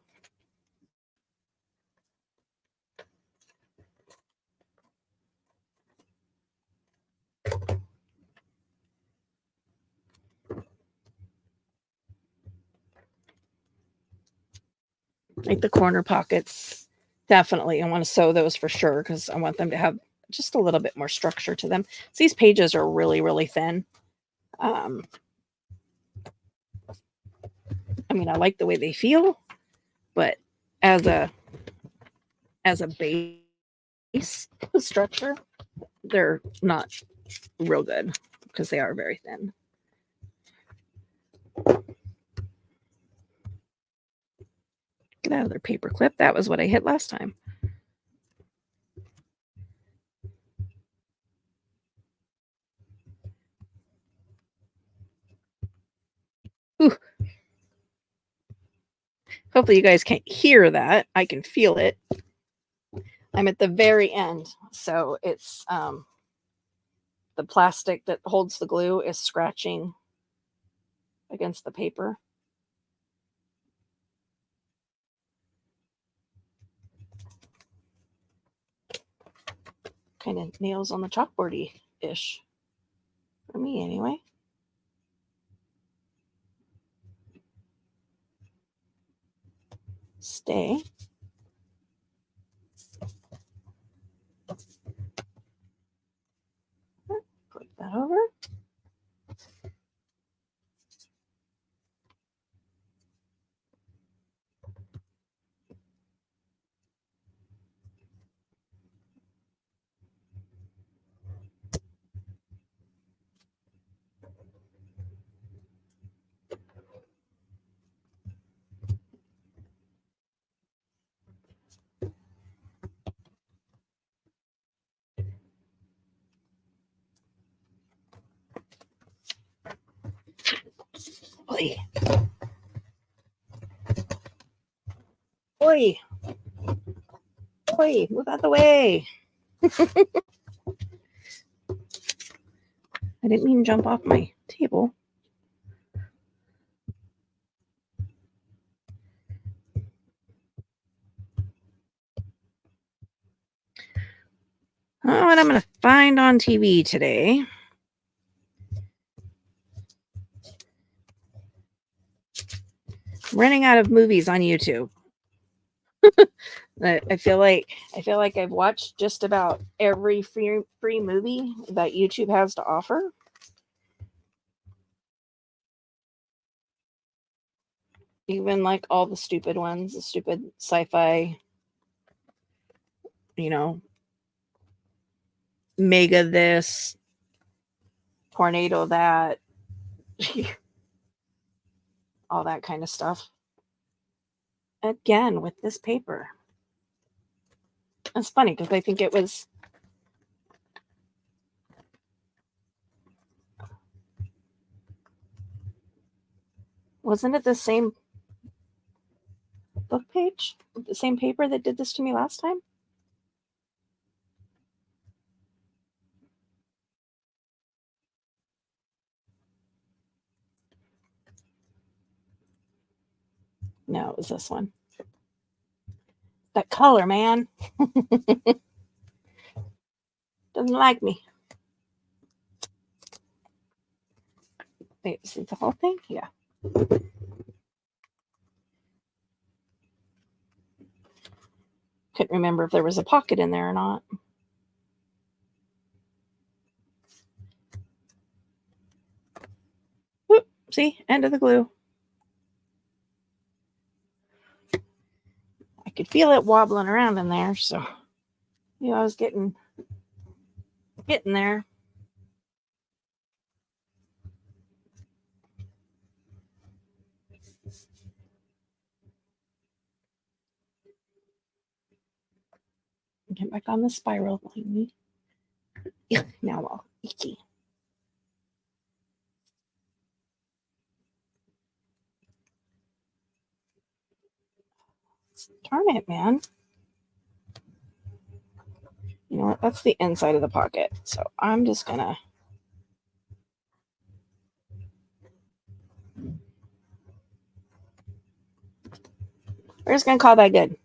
Like the corner pockets, definitely I want to sew those for sure, because I want them to have just a little bit more structure to them. So these pages are really thin. I mean, I like the way they feel, but as a base structure, they're not real good, because they are very thin. Get out of their paper clip. That was what I hit last time. Ooh. Hopefully you guys can't hear that. I can feel it. I'm at the very end, so it's the plastic that holds the glue is scratching against the paper. Kind of nails on the chalkboardy-ish. For me, anyway. Stay. Put that over. Oi. Oi. Oi, move out the way. I didn't mean to jump off my table. I don't know what I'm going to find on TV today. I'm running out of movies on YouTube. I feel like I've watched just about every free movie that YouTube has to offer. Even like all the stupid ones, the stupid sci-fi, mega this, tornado that, all that kind of stuff. Again, with this paper. It's funny because I think it was wasn't it the same book page? The same paper that did this to me last time? No, it was this one. That color, man. Doesn't like me. Wait, is it the whole thing? Yeah. Couldn't remember if there was a pocket in there or not. Whoop, see? End of the glue. I could feel it wobbling around in there, so I was getting there. Get back on the spiral. Now all itchy. Darn it, man. You know what? That's the inside of the pocket. So I'm just gonna we're just gonna call that good.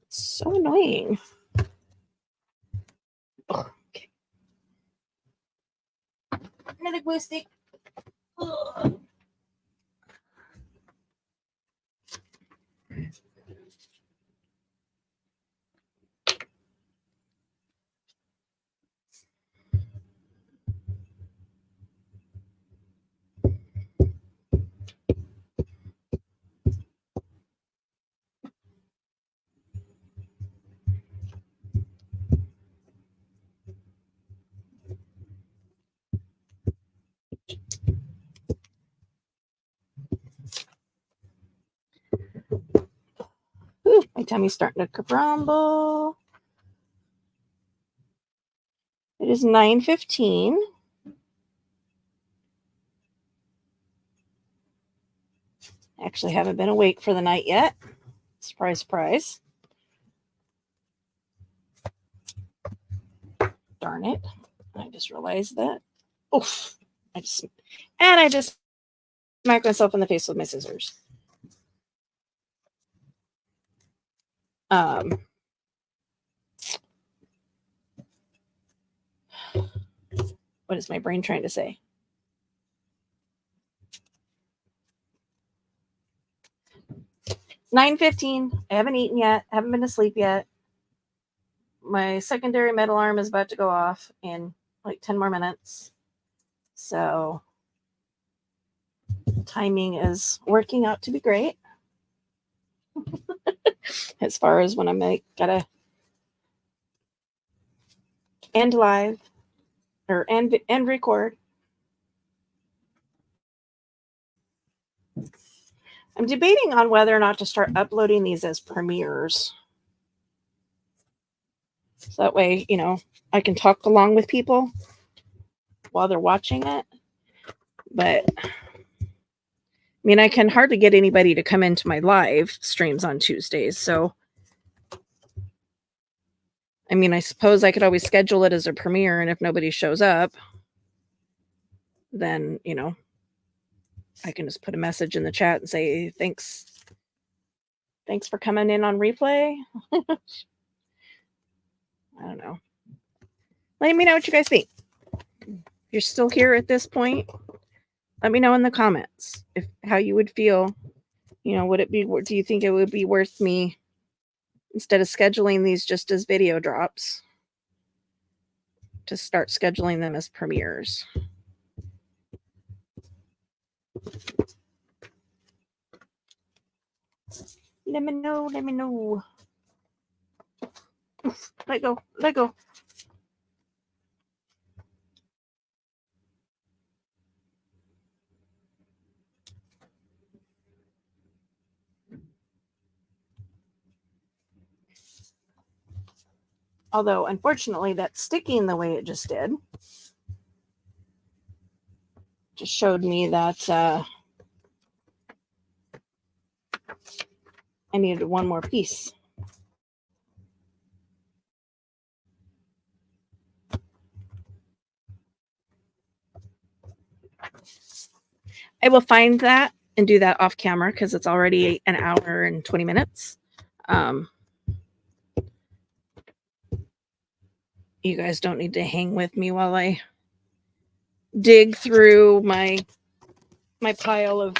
So annoying. Ugh, okay. Another glue stick. Ugh. Ooh, my tummy's starting to crumble. It is 9:15. Actually haven't been awake for the night yet. Surprise, surprise. darn it. I just realized that. Oof. I just smacked myself in the face with my scissors. What is my brain trying to say? It's 9:15. I haven't eaten yet. I haven't been to sleep yet. My secondary med alarm is about to go off in like 10 more minutes. So timing is working out to be great. As far as when I'm like gotta end live or end record. I'm debating on whether or not to start uploading these as premieres. So that way, I can talk along with people while they're watching it. But I can hardly get anybody to come into my live streams on Tuesdays. So, I suppose I could always schedule it as a premiere. And if nobody shows up, then, I can just put a message in the chat and say, thanks for coming in on replay. I don't know. Let me know what you guys think. If you're still here at this point, let me know in the comments how you would feel. Would it be? Do you think it would be worth me, instead of scheduling these just as video drops, to start scheduling them as premieres? Let me know. Let go. Although, unfortunately, that sticking the way it just did just showed me that I needed one more piece. I will find that and do that off camera because it's already an hour and 20 minutes. You guys don't need to hang with me while I dig through my pile of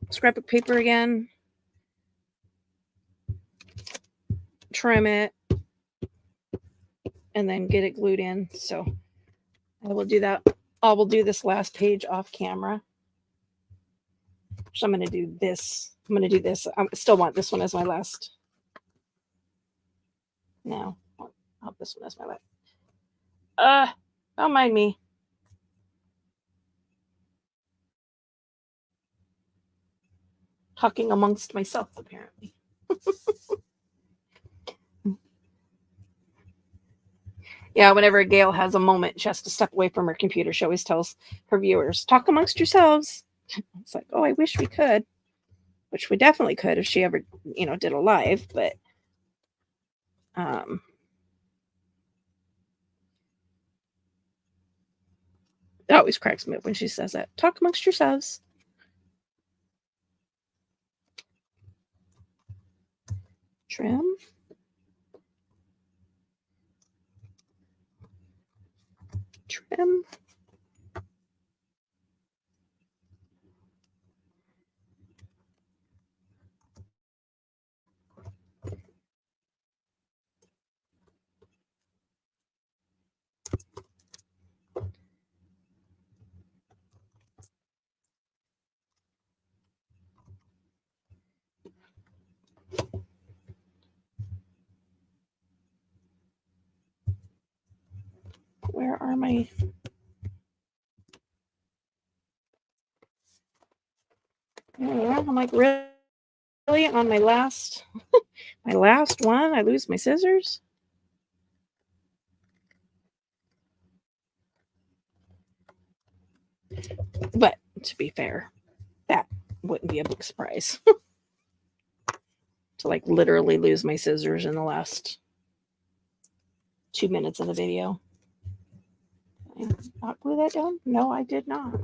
scrapbook paper again, trim it, and then get it glued in. So I will do that. I will do this last page off camera. So I'm going to do this. I still want this one as my last. No, I'll have this one as my last. Don't mind me. Talking amongst myself, apparently. Yeah, whenever Gail has a moment, she has to step away from her computer. She always tells her viewers, talk amongst yourselves. It's like, oh, I wish we could, which we definitely could if she ever, did a live, but it always cracks me up when she says that. Talk amongst yourselves. Trim. Where are my... I'm like, really? On my last one, I lose my scissors? But to be fair, that wouldn't be a big surprise. To like literally lose my scissors in the last 2 minutes of the video. Did I not glue that down? No, I did not.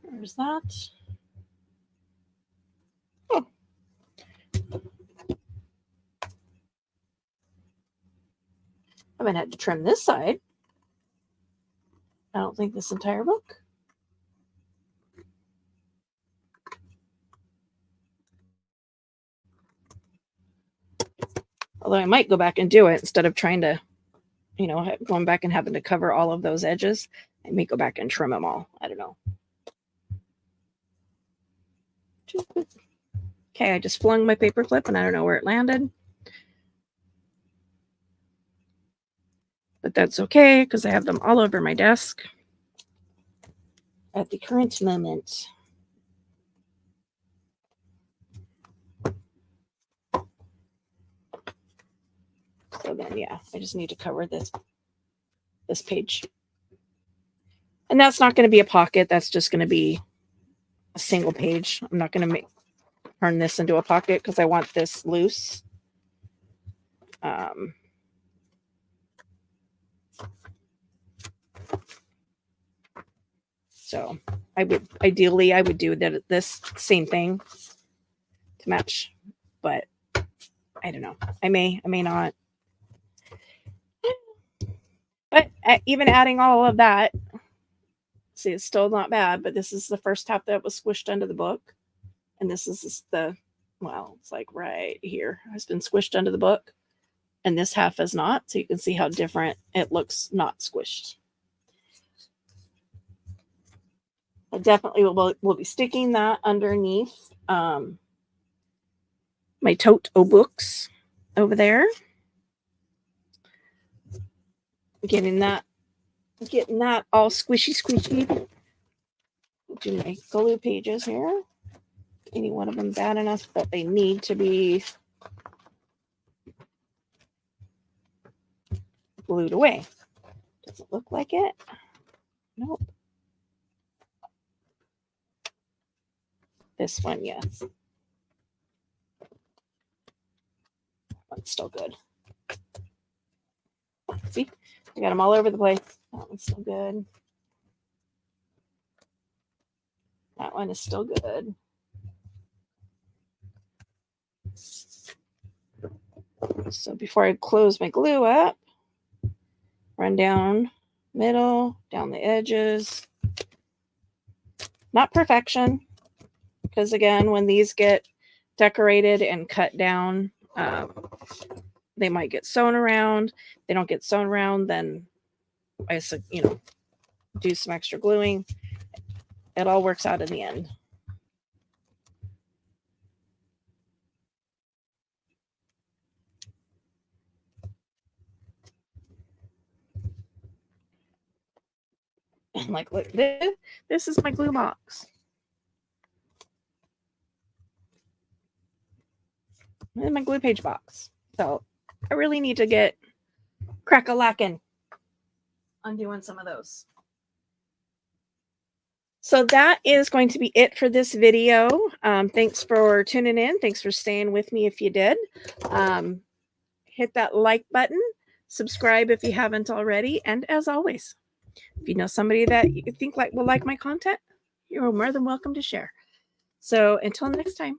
There's that. Oh. I haven't had to trim this side. I don't think this entire book. Although I might go back and do it instead of trying to, you know, going back and having to cover all of those edges. I may go back and trim them all. I don't know. Okay, I just flung my paper clip and I don't know where it landed. But that's okay because I have them all over my desk at the current moment. So then, yeah, I just need to cover this page. And that's not going to be a pocket. That's just going to be a single page. I'm not going to turn this into a pocket because I want this loose. So I would ideally do this same thing to match, but I don't know. I may not. But even adding all of that, see, it's still not bad. But this is the first half that was squished under the book, and this is well, it's like right here has been squished under the book, and this half is not. So you can see how different it looks not squished. I definitely will be sticking that underneath my tote o books over there. Getting that all squishy. Do my glue pages here. Any one of them bad enough that they need to be glued away. Does it look like it? Nope. This one, yes. That one's still good. See, I got them all over the place. That one's still good. That one is still good. So before I close my glue up, run down middle, down the edges. Not perfection, because again, when these get decorated and cut down, they might get sewn around. If they don't get sewn around, then I, you know, do some extra gluing. It all works out in the end. And like, look, this is my glue box. And my glue page box. So I really need to get crack-a-lackin' on doing some of those. So that is going to be it for this video. Thanks for tuning in. Thanks for staying with me if you did. Hit that like button. Subscribe if you haven't already. And as always, if you know somebody that you think will like my content, you're more than welcome to share. So until next time.